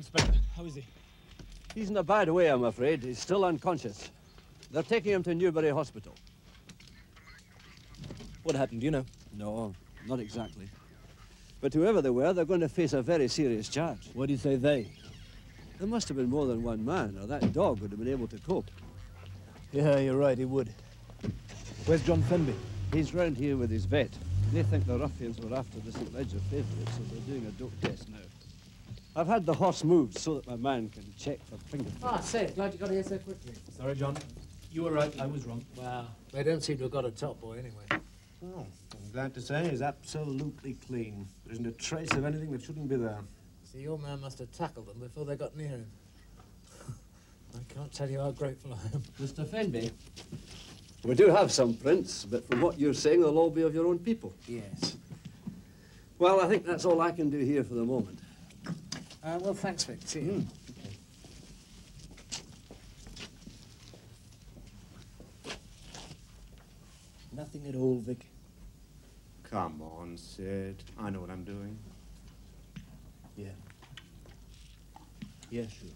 Inspector. How is he? He's in a bad way, I'm afraid. He's still unconscious. They're taking him to Newbury Hospital. What happened, do you know? No, not exactly. But whoever they were, they're going to face a very serious charge. What do you say they? There must have been more than one man, or that dog would have been able to cope. Yeah, you're right, he would. Where's John Fenby? He's round here with his vet. They think the ruffians were after the St. Ledger favourite, so they're doing a dope test now. I've had the horse moved so that my man can check for fingerprints. Ah, say, glad you got here so quickly. Sorry, John. You were right, I was wrong. Well, they don't seem to have got a top boy anyway. Oh, I'm glad to say he's absolutely clean. There isn't a trace of anything that shouldn't be there. See, your man must have tackled them before they got near him. I can't tell you how grateful I am. Mr. Fenby, we do have some prints, but from what you're saying, they'll all be of your own people. Yes. Well, I think that's all I can do here for the moment. Well, thanks, Vic. See you. Nothing at all, Vic. Come on, Sid. I know what I'm doing. Yeah. Yeah, sure.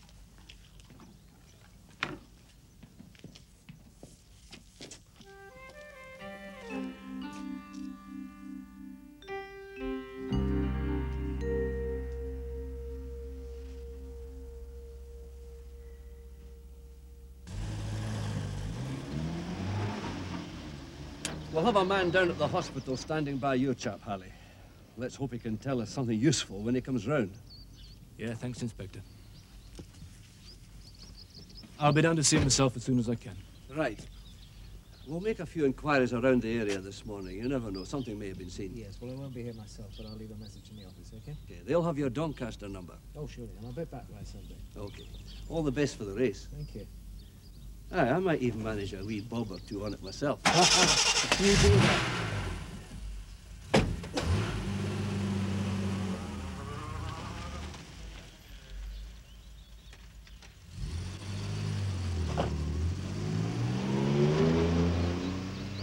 We'll have a man down at the hospital standing by your chap, Halley. Let's hope he can tell us something useful when he comes round. Yeah, thanks, Inspector. I'll be down to see him myself as soon as I can. Right. We'll make a few inquiries around the area this morning. You never know. Something may have been seen. Yes, well, I won't be here myself, but I'll leave a message in the office, okay? Okay, they'll have your Doncaster number. Oh, surely, and I'll be back by Sunday. Okay. All the best for the race. Thank you. Aye, I might even manage a wee bob or two on it myself. You do that.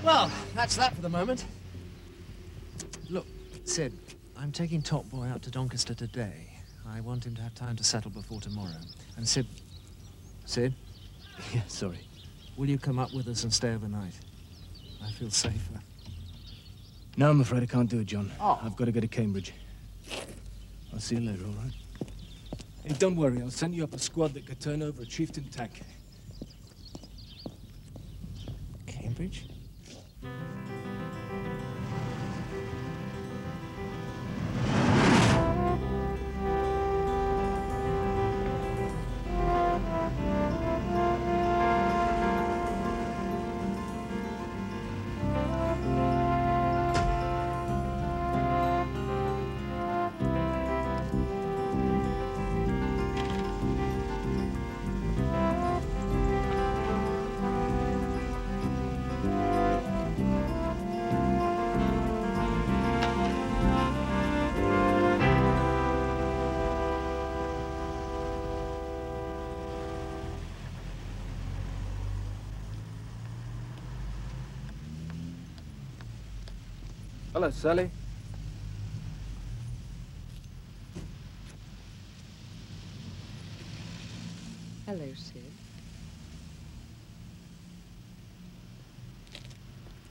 Well, that's that for the moment. Look, Sid, I'm taking Top Boy out to Doncaster today. I want him to have time to settle before tomorrow. And Sid... Yeah, sorry. Will you come up with us and stay overnight? I feel safer. No, I'm afraid I can't do it, John. Oh. I've got to go to Cambridge. I'll see you later, all right? Hey, don't worry. I'll send you up a squad that could turn over a chieftain tank. Cambridge? Hello, Sally. Hello, Sid.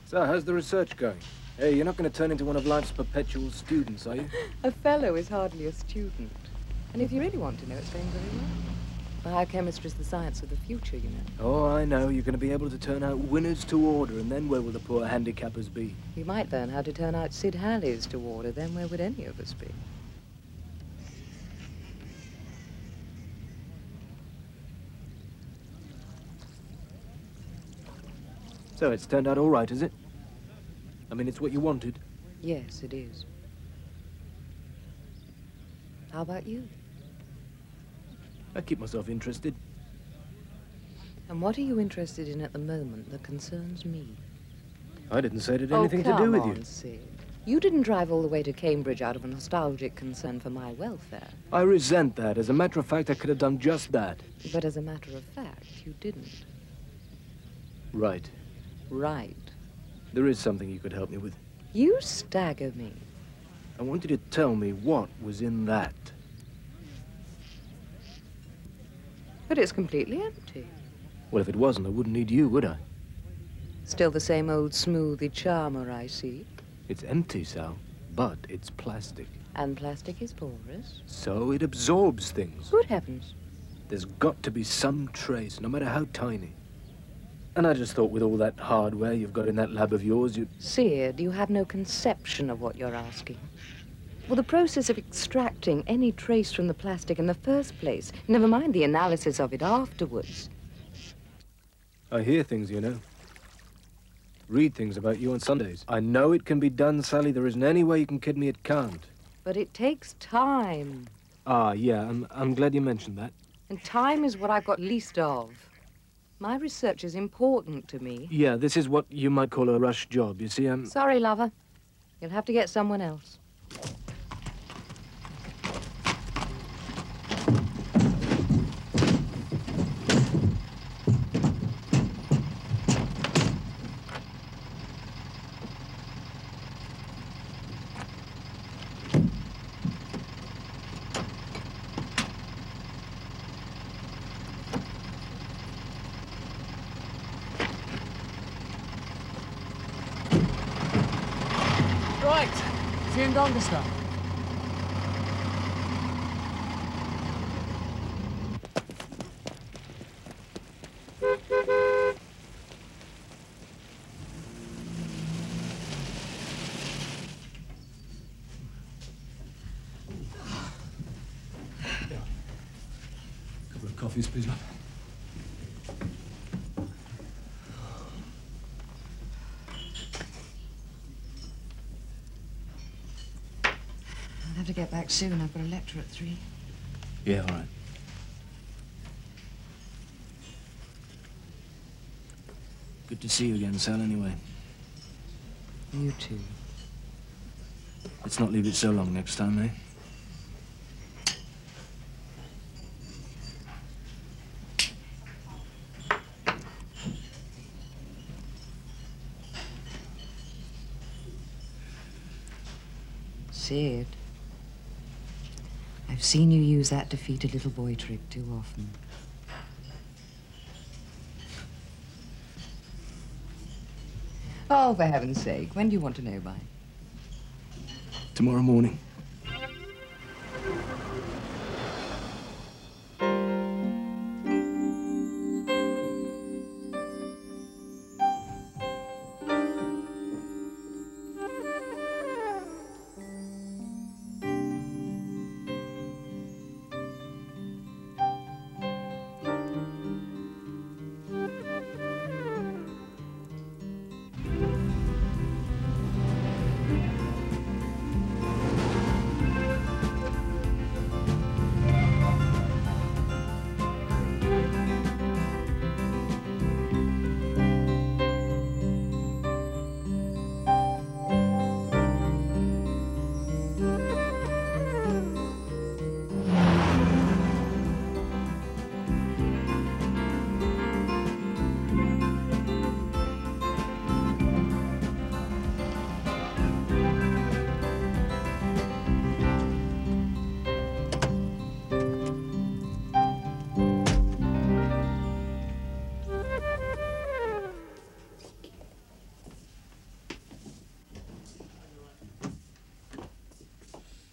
So, how's the research going? Hey, you're not going to turn into one of life's perpetual students, are you? A fellow is hardly a student. And if you really want to know, it's going very well. Biochemistry is the science of the future, you know. Oh, I know. You're going to be able to turn out winners to order, and then where will the poor handicappers be? We might learn how to turn out Sid Halley's to order, then where would any of us be? So it's turned out all right, is it? I mean, it's what you wanted. Yes, it is. How about you? I keep myself interested. And what are you interested in at the moment that concerns me? I didn't say it had anything to do come with on, you. Sid. You didn't drive all the way to Cambridge out of a nostalgic concern for my welfare. I resent that. As a matter of fact, I could have done just that. But as a matter of fact, you didn't. Right. Right. There is something you could help me with. You stagger me. I want you to tell me what was in that. But it's completely empty. Well, if it wasn't, I wouldn't need you, would I? Still the same old smoothie charmer, I see. It's empty, Sal, but it's plastic. And plastic is porous. So it absorbs things. Good heavens. There's got to be some trace, no matter how tiny. And I just thought with all that hardware you've got in that lab of yours, you'd... Sid, you have no conception of what you're asking. Well, the process of extracting any trace from the plastic in the first place, never mind the analysis of it afterwards. I hear things, you know. Read things about you on Sundays. I know it can be done, Sally. There isn't any way you can kid me it can't. But it takes time. Ah, yeah, I'm glad you mentioned that. And time is what I've got least of. My research is important to me. Yeah, this is what you might call a rush job. You see, I'm... Sorry, lover. You'll have to get someone else. Right. See you in Doncaster. Couple of coffees, please, love. I'll have to get back soon. I've got a lecture at 3. Yeah, all right. Good to see you again, Sal, anyway. You too. Let's not leave it so long next time, eh? Sid, I've seen you use that defeated little boy trick too often. Oh, for heaven's sake, when do you want to know by? Tomorrow morning.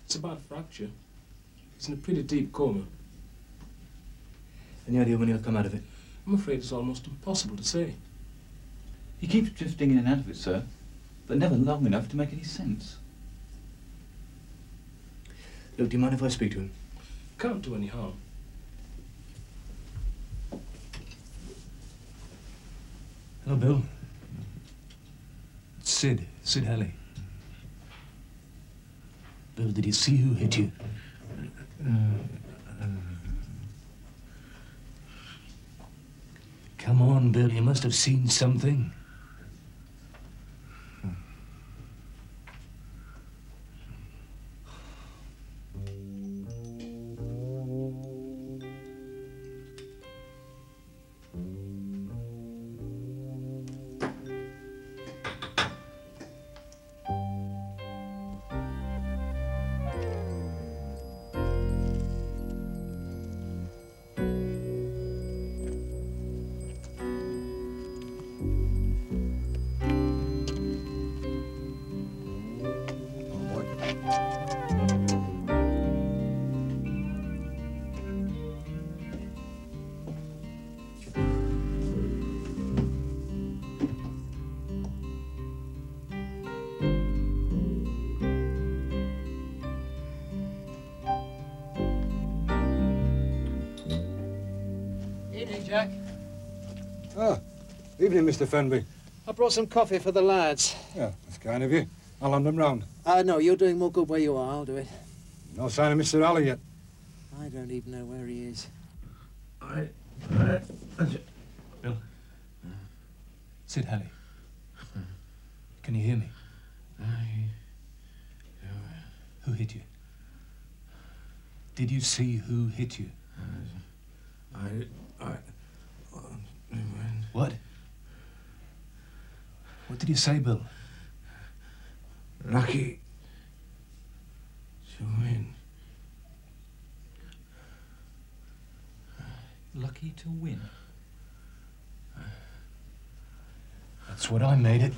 It's about a fracture. He's in a pretty deep coma. Any idea when he'll come out of it? I'm afraid it's almost impossible to say. He keeps drifting in and out of it, sir, but never long enough to make any sense. Look, do you mind if I speak to him? Can't do any harm. Hello, Bill. It's Sid Helly. Bill, did you see who hit you? Come on, Bill, you must have seen something. Evening, Jack. Ah, evening, Mr. Fenby. I brought some coffee for the lads. Yeah, that's kind of you. I'll hand them round. No, you're doing more good where you are. I'll do it. No sign of Mr. Alley yet. I don't even know where he is. Bill. Sid Halley. Can you hear me? Who hit you? Did you see who hit you? What? What did you say, Bill? Lucky to win. Lucky to win? That's what I made it.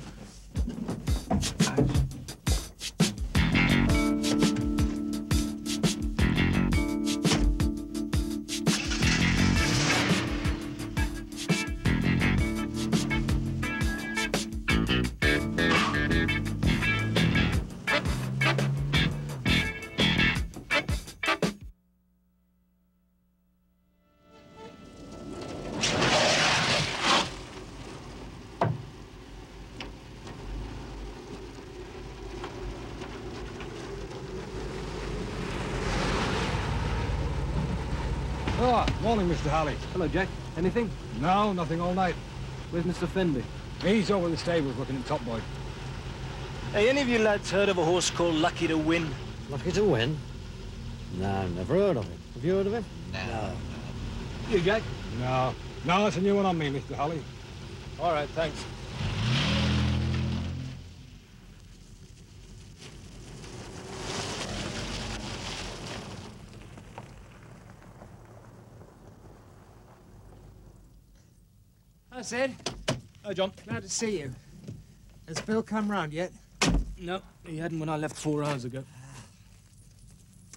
Ah, morning, Mr. Halley. Hello, Jack. Anything? No, nothing all night. Where's Mr. Fenby? He's over the stables looking at Top Boy. Hey, any of you lads heard of a horse called Lucky to Win? Lucky to Win? No, never heard of it. Have you heard of it? No. You, Jack? No. No, that's a new one on me, Mr. Halley. All right, thanks. Hi, Sid. Hi, John. Glad to see you. Has Bill come round yet? No, he hadn't when I left 4 hours ago.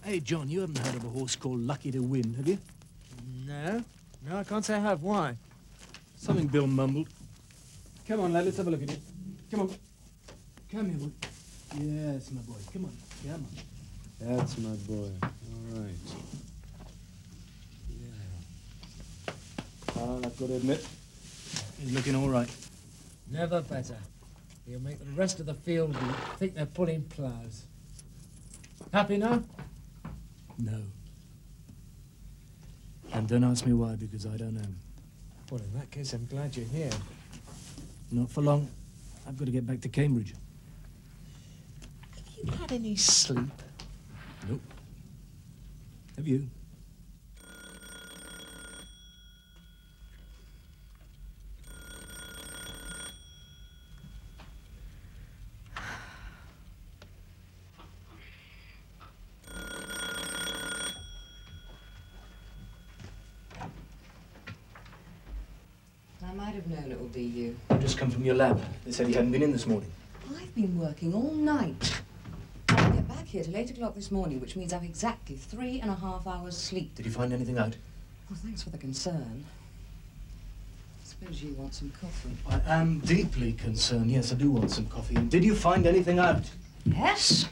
Hey, John, you haven't heard of a horse called Lucky to Win, have you? No. No, I can't say I have. Why? Something Bill mumbled. Come on, lad, let's have a look at it. Come on. Come here, boy. Yes, my boy. Come on. Come on. That's my boy. All right. Well, I've got to admit, he's looking all right. Never better. He'll make the rest of the field think they're pulling ploughs. Happy now? No. And don't ask me why, because I don't know. Well, in that case, I'm glad you're here. Not for long. I've got to get back to Cambridge. Have you had any sleep? Nope. Have you? I might have known it would be you. I've just come from your lab. They said you hadn't been in this morning. I've been working all night. I didn't get back here till 8 o'clock this morning, which means I've exactly 3.5 hours sleep. Did you find anything out? Well, thanks for the concern. I suppose you want some coffee. I am deeply concerned. Yes, I do want some coffee. And did you find anything out? Yes.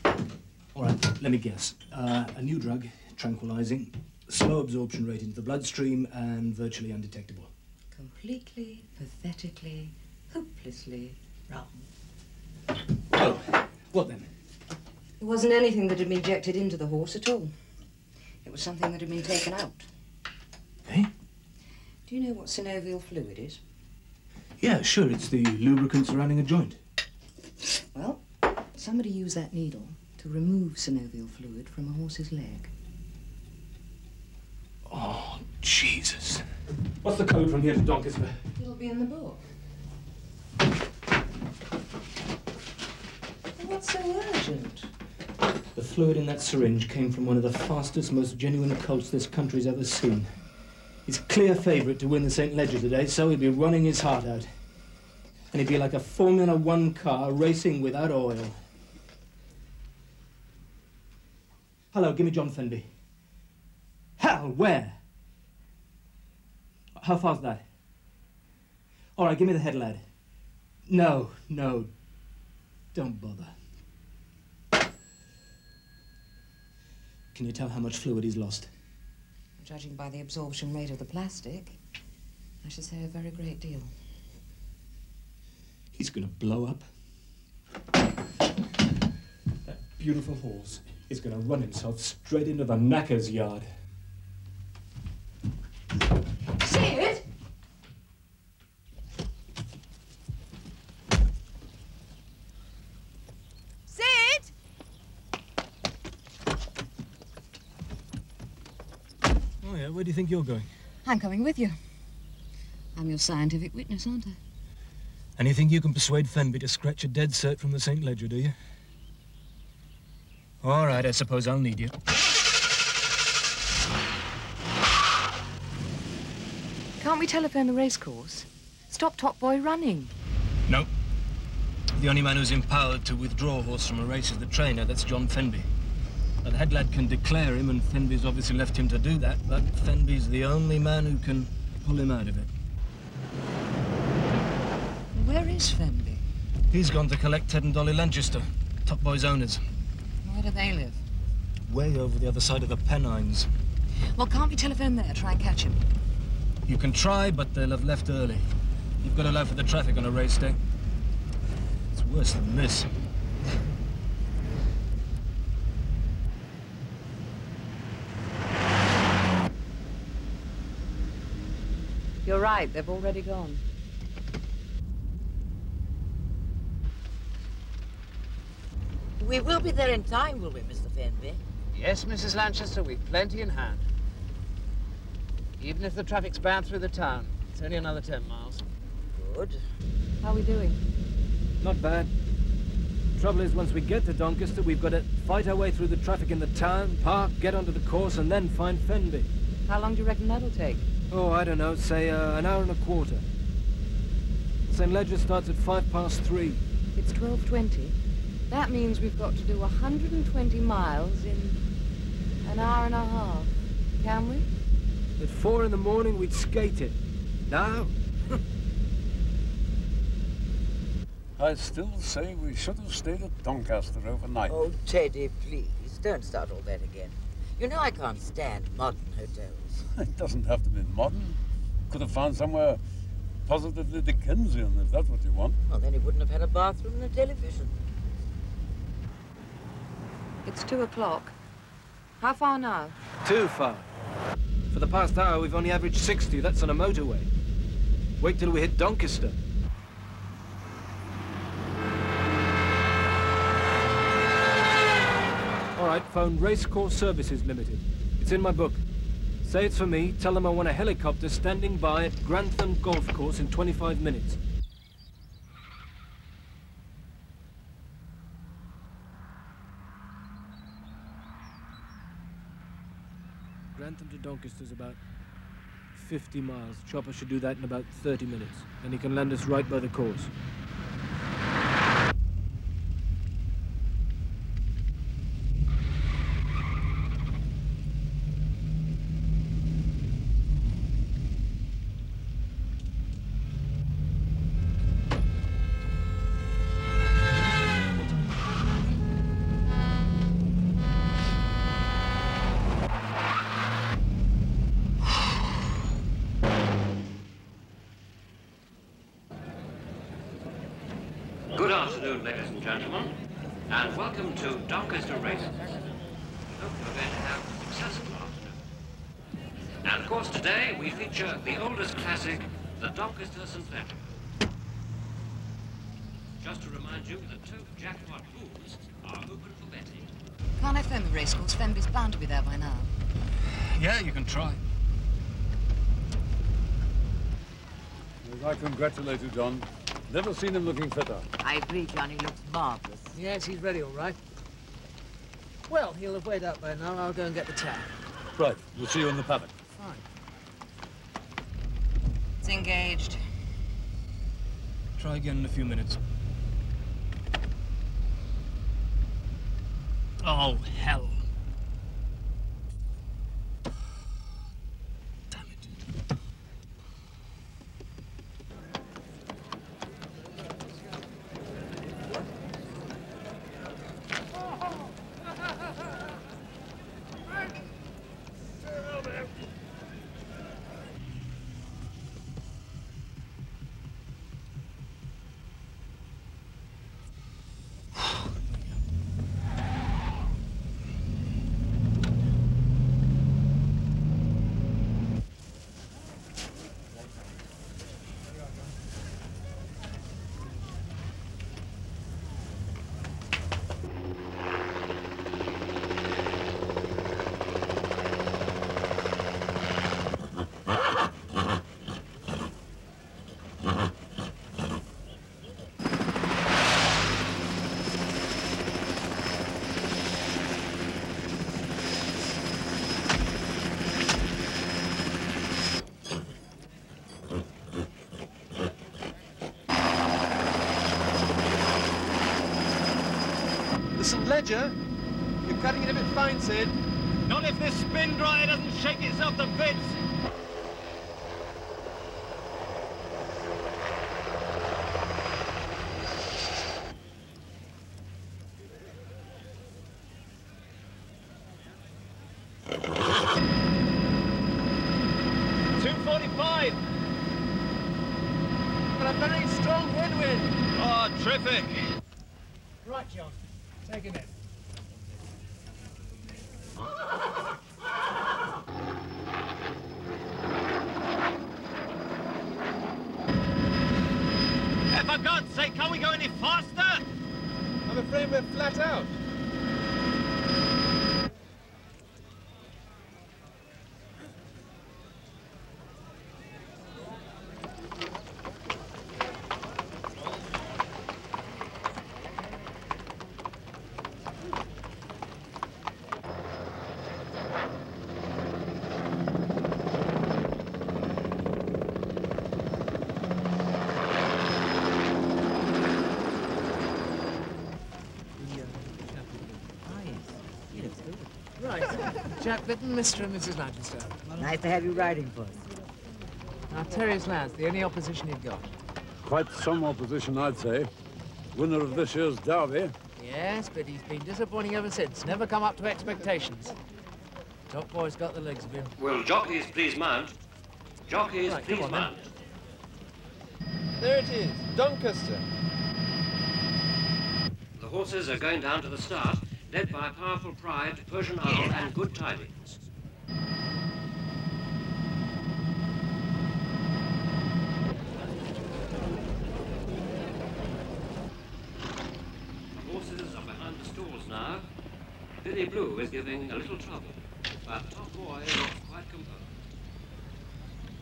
All right, let me guess. A new drug, tranquilizing, slow absorption rate into the bloodstream, and virtually undetectable. Completely, pathetically, hopelessly wrong. Oh, what then? It wasn't anything that had been injected into the horse at all. It was something that had been taken out. Eh? Do you know what synovial fluid is? Yeah, sure. It's the lubricant surrounding a joint. Well, somebody used that needle to remove synovial fluid from a horse's leg. Oh, Jesus. What's the code from here to Doncaster? It'll be in the book. What's so urgent? The fluid in that syringe came from one of the fastest, most genuine colts this country's ever seen. He's a clear favourite to win the St. Leger today, so he'd be running his heart out. And he'd be like a Formula One car racing without oil. Hello, give me John Fenby. Hal, where? How far's that? All right, give me the head, lad. No, no, don't bother. Can you tell how much fluid he's lost? Judging by the absorption rate of the plastic, I should say a very great deal. He's gonna blow up. That beautiful horse is gonna run himself straight into the knacker's yard. Sid! Sid! Oh, yeah, where do you think you're going? I'm coming with you. I'm your scientific witness, aren't I? And you think you can persuade Fenby to scratch a dead cert from the St. Ledger, do you? All right, I suppose I'll need you. Can't we telephone the racecourse? Stop Top Boy running. No. The only man who's empowered to withdraw a horse from a race is the trainer. That's John Fenby. Now, the head lad can declare him, and Fenby's obviously left him to do that, but Fenby's the only man who can pull him out of it. Where is Fenby? He's gone to collect Ted and Dolly Lanchester, Top Boy's owners. Where do they live? Way over the other side of the Pennines. Well, can't we telephone there, try and catch him? You can try, but they'll have left early. You've got to allow for the traffic on a race day. It's worse than this. You're right, they've already gone. We will be there in time, will we, Mr. Fenby? Yes, Mrs. Lanchester, we've plenty in hand. Even if the traffic's bad through the town, it's only another 10 miles. Good. How are we doing? Not bad. Trouble is, once we get to Doncaster, we've got to fight our way through the traffic in the town, park, get onto the course, and then find Fenby. How long do you reckon that'll take? Oh, I don't know, say an hour and a quarter. St. Ledger starts at 3:05. It's 12:20. That means we've got to do 120 miles in an hour and a half. Can we? At 4 in the morning, we'd skate it. Now? I still say we should have stayed at Doncaster overnight. Oh, Teddy, please, don't start all that again. You know I can't stand modern hotels. It doesn't have to be modern. Could have found somewhere positively Dickensian, if that's what you want. Well, then he wouldn't have had a bathroom and a television. It's 2 o'clock. How far now? Too far. For the past hour, we've only averaged 60. That's on a motorway. Wait till we hit Doncaster. All right, phone Racecourse Services Limited. It's in my book. Say it's for me. Tell them I want a helicopter standing by at Grantham Golf Course in 25 minutes. Grantham to Doncaster's about 50 miles. Chopper should do that in about 30 minutes. Then he can land us right by the course. Good afternoon, ladies and gentlemen, and welcome to Doncaster Races. Hope you're going to have a successful afternoon. And of course, today we feature the oldest classic, the Doncaster St. Ledger. Just to remind you that 2 jackpot pools are open for betting. Can't I phone the racecourse? Fenby's bound to be there by now. Yeah, you can try. As I congratulate you, John. Never seen him looking fitter. I agree, Johnny looks marvellous. Yes, he's ready, all right. Well, he'll have weighed up by now. I'll go and get the tag. Right, we'll see you in the paddock. Fine. It's engaged. Try again in a few minutes. Oh, hell. Roger. You're cutting it a bit fine, Sid. Not if this spin dryer doesn't shake itself to bits. But a very strong headwind. Oh, terrific. Right, John. Take it in. For God's sake, can't we go any faster? I'm afraid we're flat out. Right. Jack Bitten, Mr. and Mrs. Lancaster. Nice to have you riding for us. Now, Terry's Lance, the only opposition you've got. Quite some opposition, I'd say. Winner of this year's derby. Yes, but he's been disappointing ever since. Never come up to expectations. Top boy's got the legs of him. Well, jockeys, please mount. Jockeys, Right, please come on, mount. There it is, Doncaster. The horses are going down to the start, led by Powerful Pride, Persian Owl, and Good Tidings. The horses are behind the stalls now. Billy Blue is giving a little trouble, but Top Boy looks quite composed.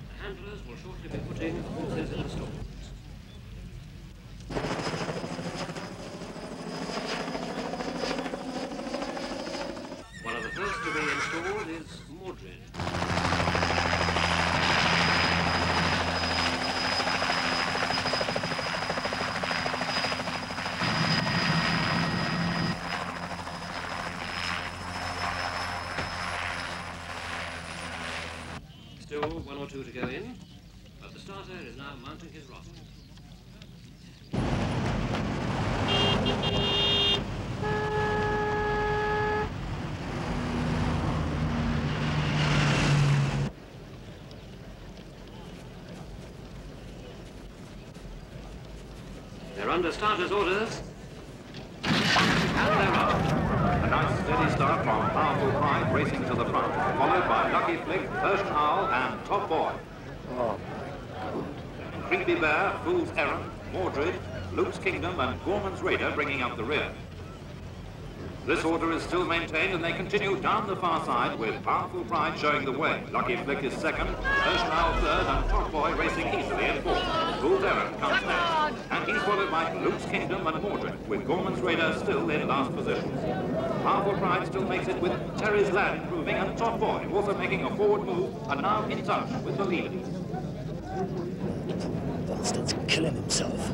The handlers will shortly be putting the horses in the stalls. One of the first to be installed is Mordred. Still one or two to go in, but the starter is now mounting his roster. They're under starter's orders. And they're off. A nice steady start from Powerful Pride racing to the front, followed by Lucky Flick, Persian Owl, and Top Boy. Oh, Creepy Bear, Fool's Errand, Mordred, Luke's Kingdom, and Gorman's Raider bringing up the rear. This order is still maintained, and they continue down the far side with Powerful Pride showing the way. Lucky Flick is second, Persian Owl third, and Top Boy racing easily in fourth. Fool's Errand comes next, and he's followed by Luke's Kingdom and Mordred, with Gorman's Raider still in last position. Powerful Pride still makes it with Terry's Lad improving, and Top Boy also making a forward move, and now in touch with the leaders. Bastard's killing himself.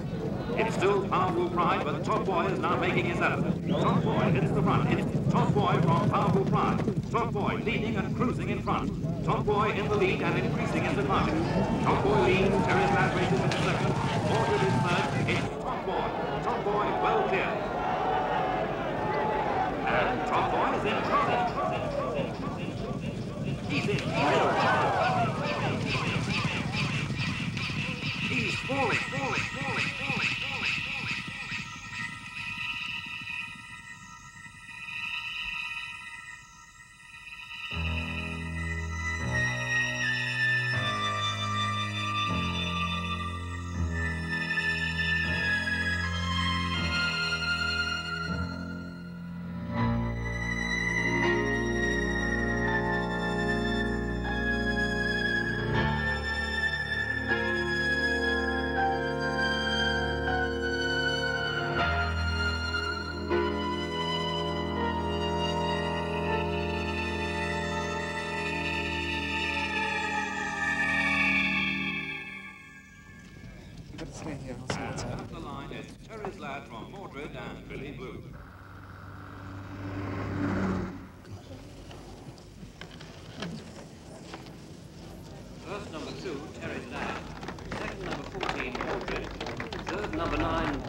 It's still Powerful Pride, but Top Boy is now making his effort. Top Boy hits the front. It's Top Boy from Powerful Pride. Top Boy leading and cruising in front. Top Boy in the lead and increasing his advantage. Top Boy leads. Terry's Lad races in second. Mordred is third. It's Top Boy. Top Boy well clear. And Top Boy is in trouble. He's in. He's falling.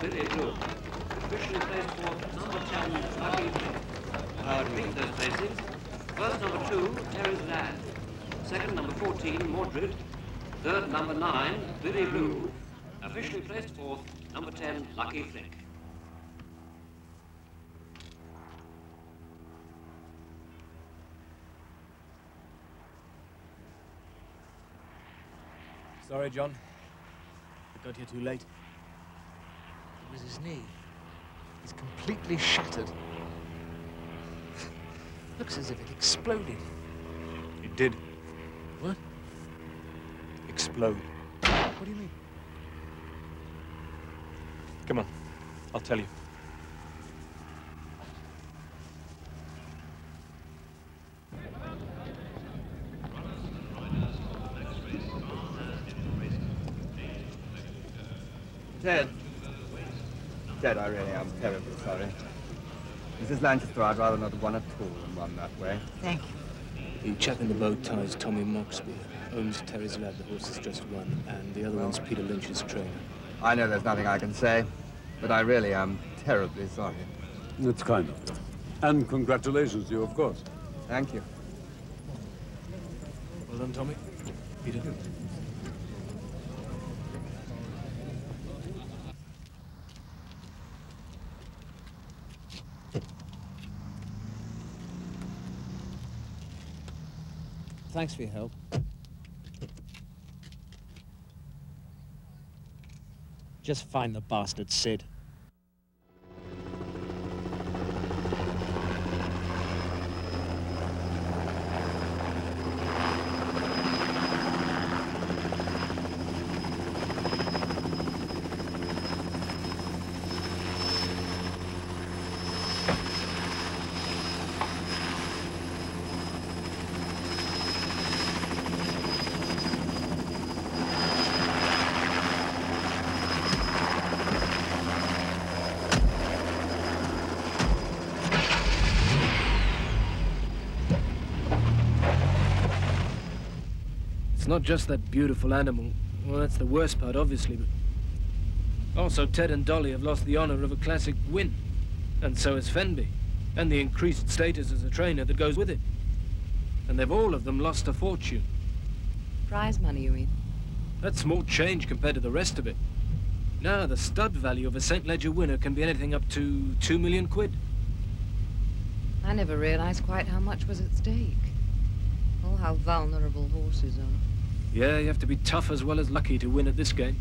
Billy Blue. Officially placed fourth, number 10, Lucky Flint. Repeat those placings. First, number 2, Terry's Lad. Second, number 14, Mordred. Third, number 9, Billy Blue. Officially placed fourth, number 10, Lucky Flint. Sorry, John. I got here too late. It was his knee. He's completely shattered. Looks as if it exploded. It did. What? Explode. What do you mean? Come on. I'll tell you. Ted. Ted, I really am terribly sorry. Mrs. Lanchester, I'd rather not have won at all than run that way. Thank you. The chap in the bow tie is Tommy Moxby, owns Terry's Lad, the horse has just won, and the other one's Peter Lynch's trainer. I know there's nothing I can say, but I really am terribly sorry. It's kind of you. And congratulations to you, of course. Thank you. Well done, Tommy. Peter. Thanks for your help. Just find the bastard, Sid. It's not just that beautiful animal. Well, that's the worst part, obviously, but also Ted and Dolly have lost the honor of a classic win. And so has Fenby. And the increased status as a trainer that goes with it. And they've all of them lost a fortune. Prize money, you mean? That's small change compared to the rest of it. Now, the stud value of a St. Ledger winner can be anything up to 2 million quid. I never realized quite how much was at stake. Oh, how vulnerable horses are. Yeah, you have to be tough as well as lucky to win at this game.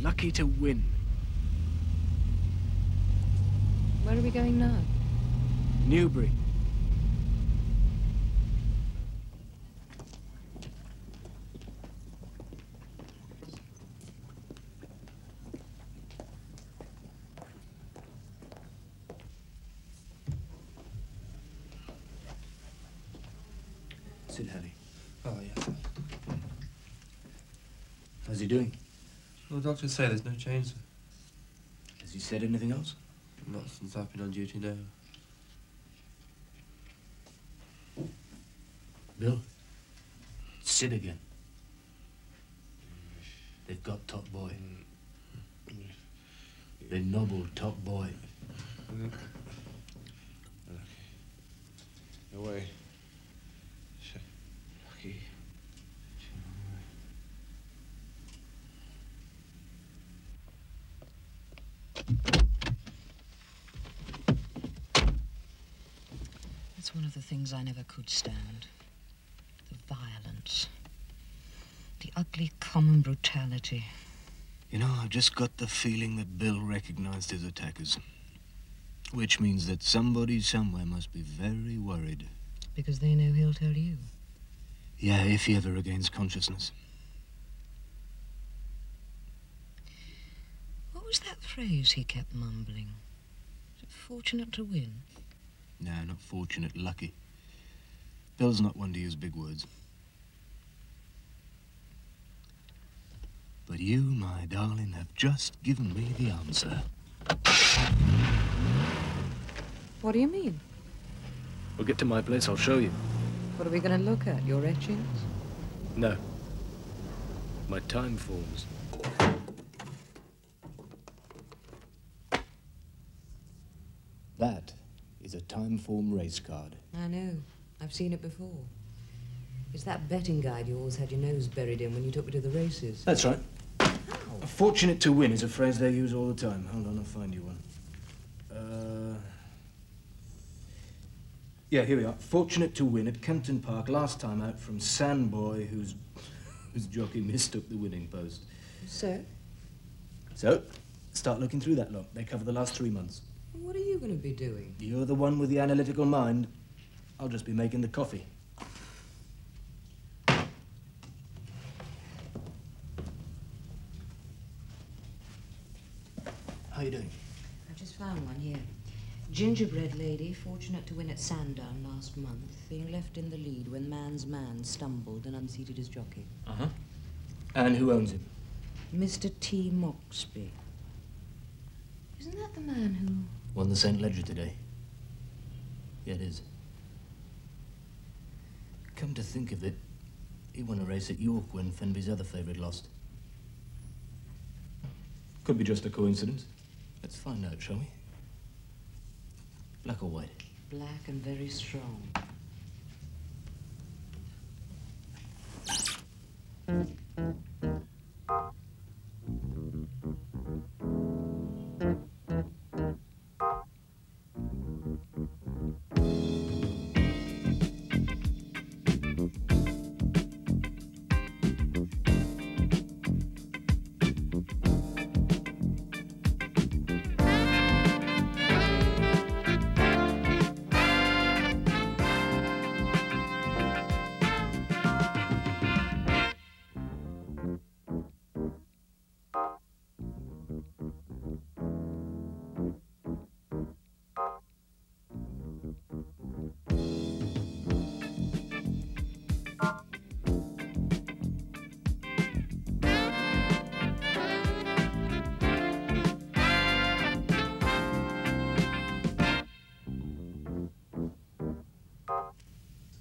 Lucky to win. Where are we going now? Newbury. Sit, Harry. Oh, yeah. How's he doing? Well, the doctors say there's no change, sir. Has he said anything else? Not since I've been on duty now. Bill, Sid again. They've got Top Boy. They nobbled Top Boy. Away. Lucky. It's one of the things I never could stand. The violence. The ugly common brutality. You know, I've just got the feeling that Bill recognized his attackers. Which means that somebody somewhere must be very worried. Because they know he'll tell you. Yeah, if he ever regains consciousness. What was that phrase he kept mumbling? Was it fortunate to win? No, not fortunate, lucky. Bill's not one to use big words. But you, my darling, have just given me the answer. What do you mean? We'll get to my place, I'll show you. What are we going to look at? Your etchings? No. My time forms. That is a time-form race card. I know. I've seen it before. It's that betting guide you always had your nose buried in when you took me to the races. That's right. Fortunate to win is a phrase they use all the time. Hold on, I'll find you one. Yeah, here we are. Fortunate to win at Kempton Park last time out from Sandboy, whose jockey mistook the winning post. So? So, start looking through that lot. They cover the last 3 months. What are you going to be doing? You're the one with the analytical mind. I'll just be making the coffee. How you doing? I just found one here. Gingerbread lady, fortunate to win at Sandown last month, being left in the lead when man's man stumbled and unseated his jockey. Uh-huh. And who owns him? Mr. T. Moxby. Isn't that the man who... Won the St. Ledger today. Yeah, it is. Come to think of it, he won a race at York when Fenby's other favourite lost. Could be just a coincidence. Let's find out, shall we? Black or white? Black and very strong.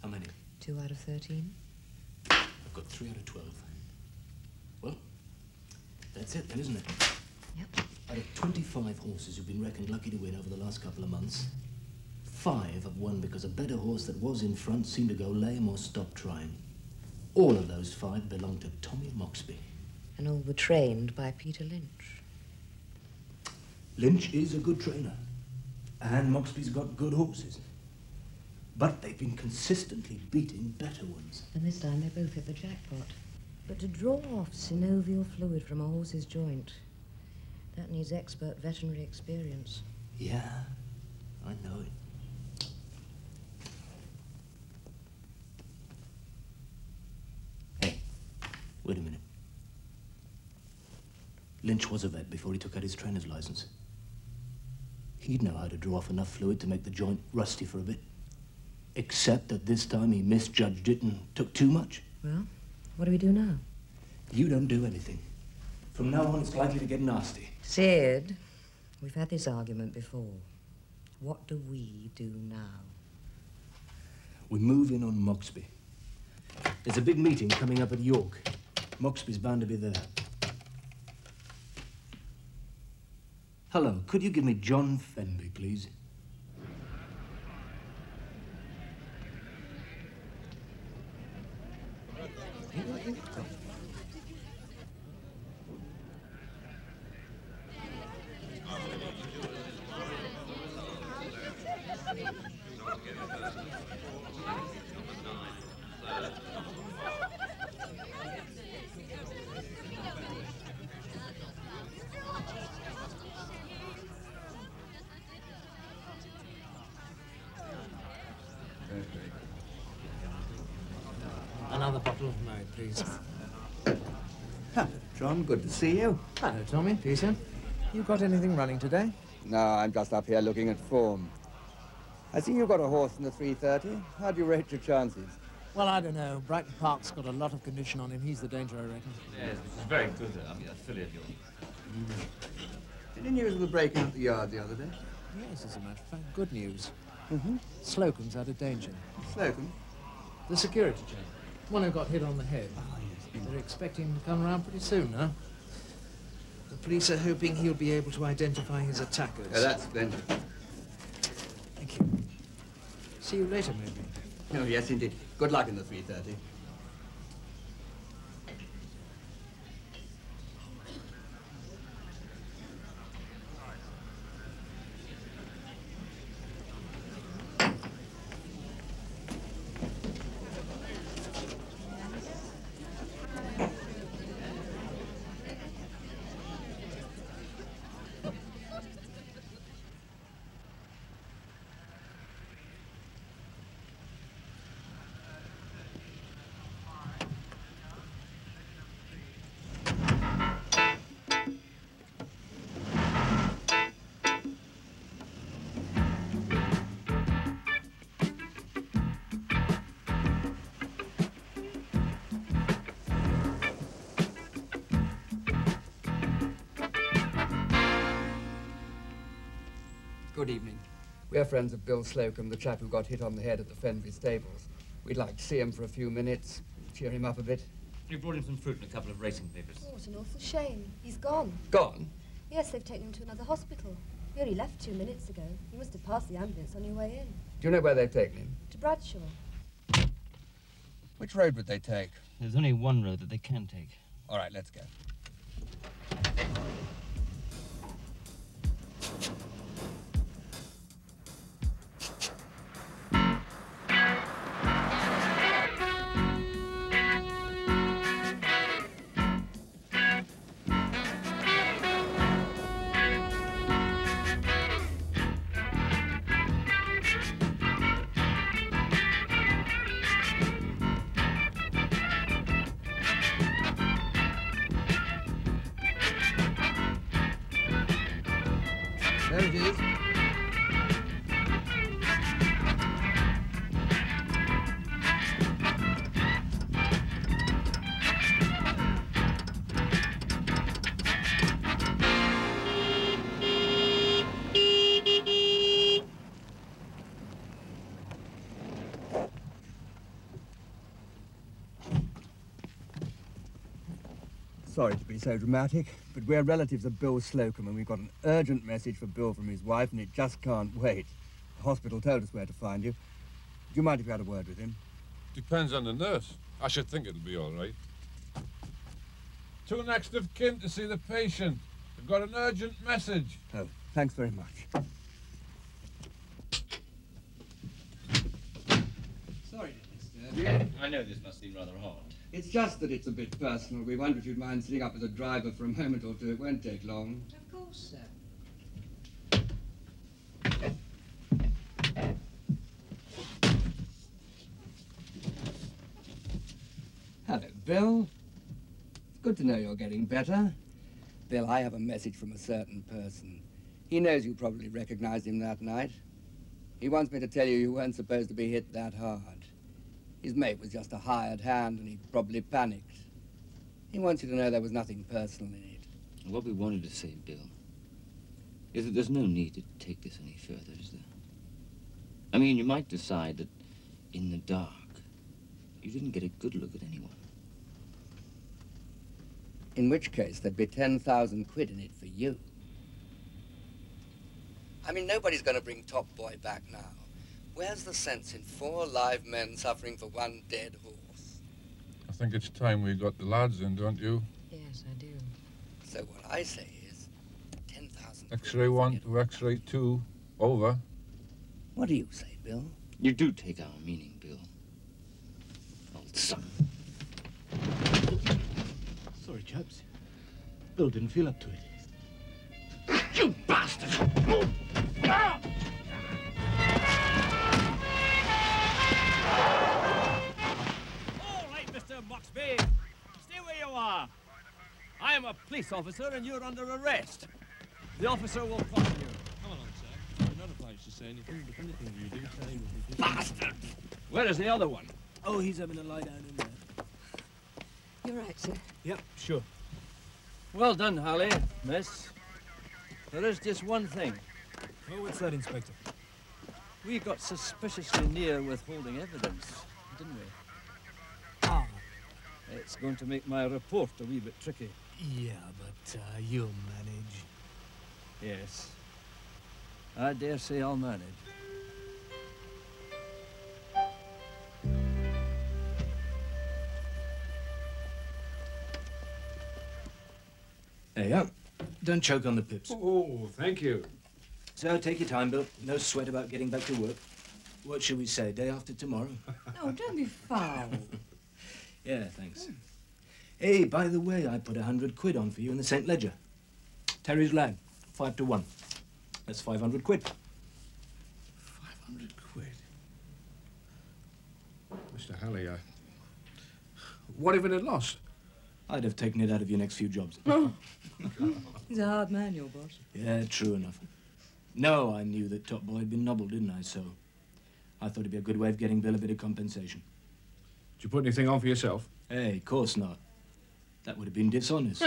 How many? 2 out of 13. I've got 3 out of 12. Well, that's it then, isn't it? Yep. Out of 25 horses who've been reckoned lucky to win over the last couple of months, 5 have won because a better horse that was in front seemed to go lame or stop trying. All of those 5 belong to Tommy Moxby. And all were trained by Peter Lynch. Lynch is a good trainer. And Moxby's got good horses. But they've been consistently beating better ones. And this time they both hit the jackpot. But to draw off synovial fluid from a horse's joint, that needs expert veterinary experience. Yeah, I know it. Hey, wait a minute. Lynch was a vet before he took out his trainer's license. He'd know how to draw off enough fluid to make the joint rusty for a bit. Except that this time he misjudged it and took too much. Well, what do we do now? You don't do anything. From now on, it's likely to get nasty. Sid, we've had this argument before. What do we do now? We move in on Moxby. There's a big meeting coming up at York. Moxby's bound to be there. Hello, could you give me John Fenby, please? Another bottle of May, please. John, good to see you. Hello, Tommy. Peter. You got anything running today? No, I'm just up here looking at form. I see you got a horse in the 3:30. How do you rate your chances? Well, I don't know. Brighton Park's got a lot of condition on him. He's the danger, I reckon. Yes, it's very good. A filly of yours. Did you news of the break out the yard the other day? Yes, as a matter of fact, good news. Slocum's out of danger. Slocum? The security chap. One who got hit on the head. They're expecting him to come around pretty soon now. The police are hoping he'll be able to identify his attackers. Yeah, that's splendid. See you later, maybe. Oh, yes, indeed. Good luck in the 3:30. Good evening. We're friends of Bill Slocum, the chap who got hit on the head at the Fenby stables. We'd like to see him for a few minutes, cheer him up a bit. We brought him some fruit and a couple of racing papers. Oh, what an awful shame. He's gone. Gone? Yes, they've taken him to another hospital. He only left 2 minutes ago. You must have passed the ambulance on your way in. Do you know where they've taken him? To Bradshaw. Which road would they take? There's only one road that they can take. All right, let's go. There it is. Sorry to be so dramatic, but we're relatives of Bill Slocum, and we've got an urgent message for Bill from his wife, and it just can't wait. The hospital told us where to find you. Do you mind if we had a word with him? Depends on the nurse. I should think it'll be all right. Two next of kin to see the patient. We've got an urgent message. Oh, thanks very much. Sorry to disturb you. I know this must seem rather odd. It's just that it's a bit personal. We wonder if you'd mind sitting up as a driver for a moment or two. It won't take long. Of course, sir. Hello, Bill. It's good to know you're getting better. Bill, I have a message from a certain person. He knows you probably recognized him that night. He wants me to tell you weren't supposed to be hit that hard. His mate was just a hired hand, and he probably panicked. He wants you to know there was nothing personal in it. What we wanted to say, Bill, is that there's no need to take this any further, is there? I mean, you might decide that in the dark, you didn't get a good look at anyone. In which case, there'd be 10,000 quid in it for you. I mean, nobody's going to bring Top Boy back now. Where's the sense in 4 live men suffering for 1 dead horse? I think it's time we got the lads in, don't you? Yes, I do. So what I say is 10,000. X-ray 1 to X-ray 2, over. What do you say, Bill? You do take our meaning, Bill. Old son. Sorry, chaps. Bill didn't feel up to it. You bastard! Mr. Moxby, stay where you are. I am a police officer and you're under arrest. The officer will caution you. Come along, sir. You're not obliged to say anything, but anything you do say will be... Bastard! Where is the other one? Oh, he's having a lie down in there. You're right, sir. Yep, sure. Well done, Holly, miss. There is just one thing. Oh, what's that, Inspector? We got suspiciously near withholding evidence, didn't we? Ah. It's going to make my report a wee bit tricky. Yeah, but you'll manage. Yes. I dare say I'll manage. There you are. Don't choke on the pips. Oh, thank you. So take your time, Bill. No sweat about getting back to work. What should we say, day after tomorrow? Oh, don't be foul. Yeah, thanks. Hey, by the way, I put 100 quid on for you in the St. Ledger. Terry's lad, 5 to 1. That's 500 quid. 500 quid. Mr. Halley, what if it had lost? I'd have taken it out of your next few jobs. Oh. He's a hard man, your boss. Yeah, true enough. No, I knew that Top Boy had been nobbled, didn't I? So I thought it'd be a good way of getting Bill a bit of compensation. Did you put anything on for yourself? Hey, of course not. That would have been dishonest.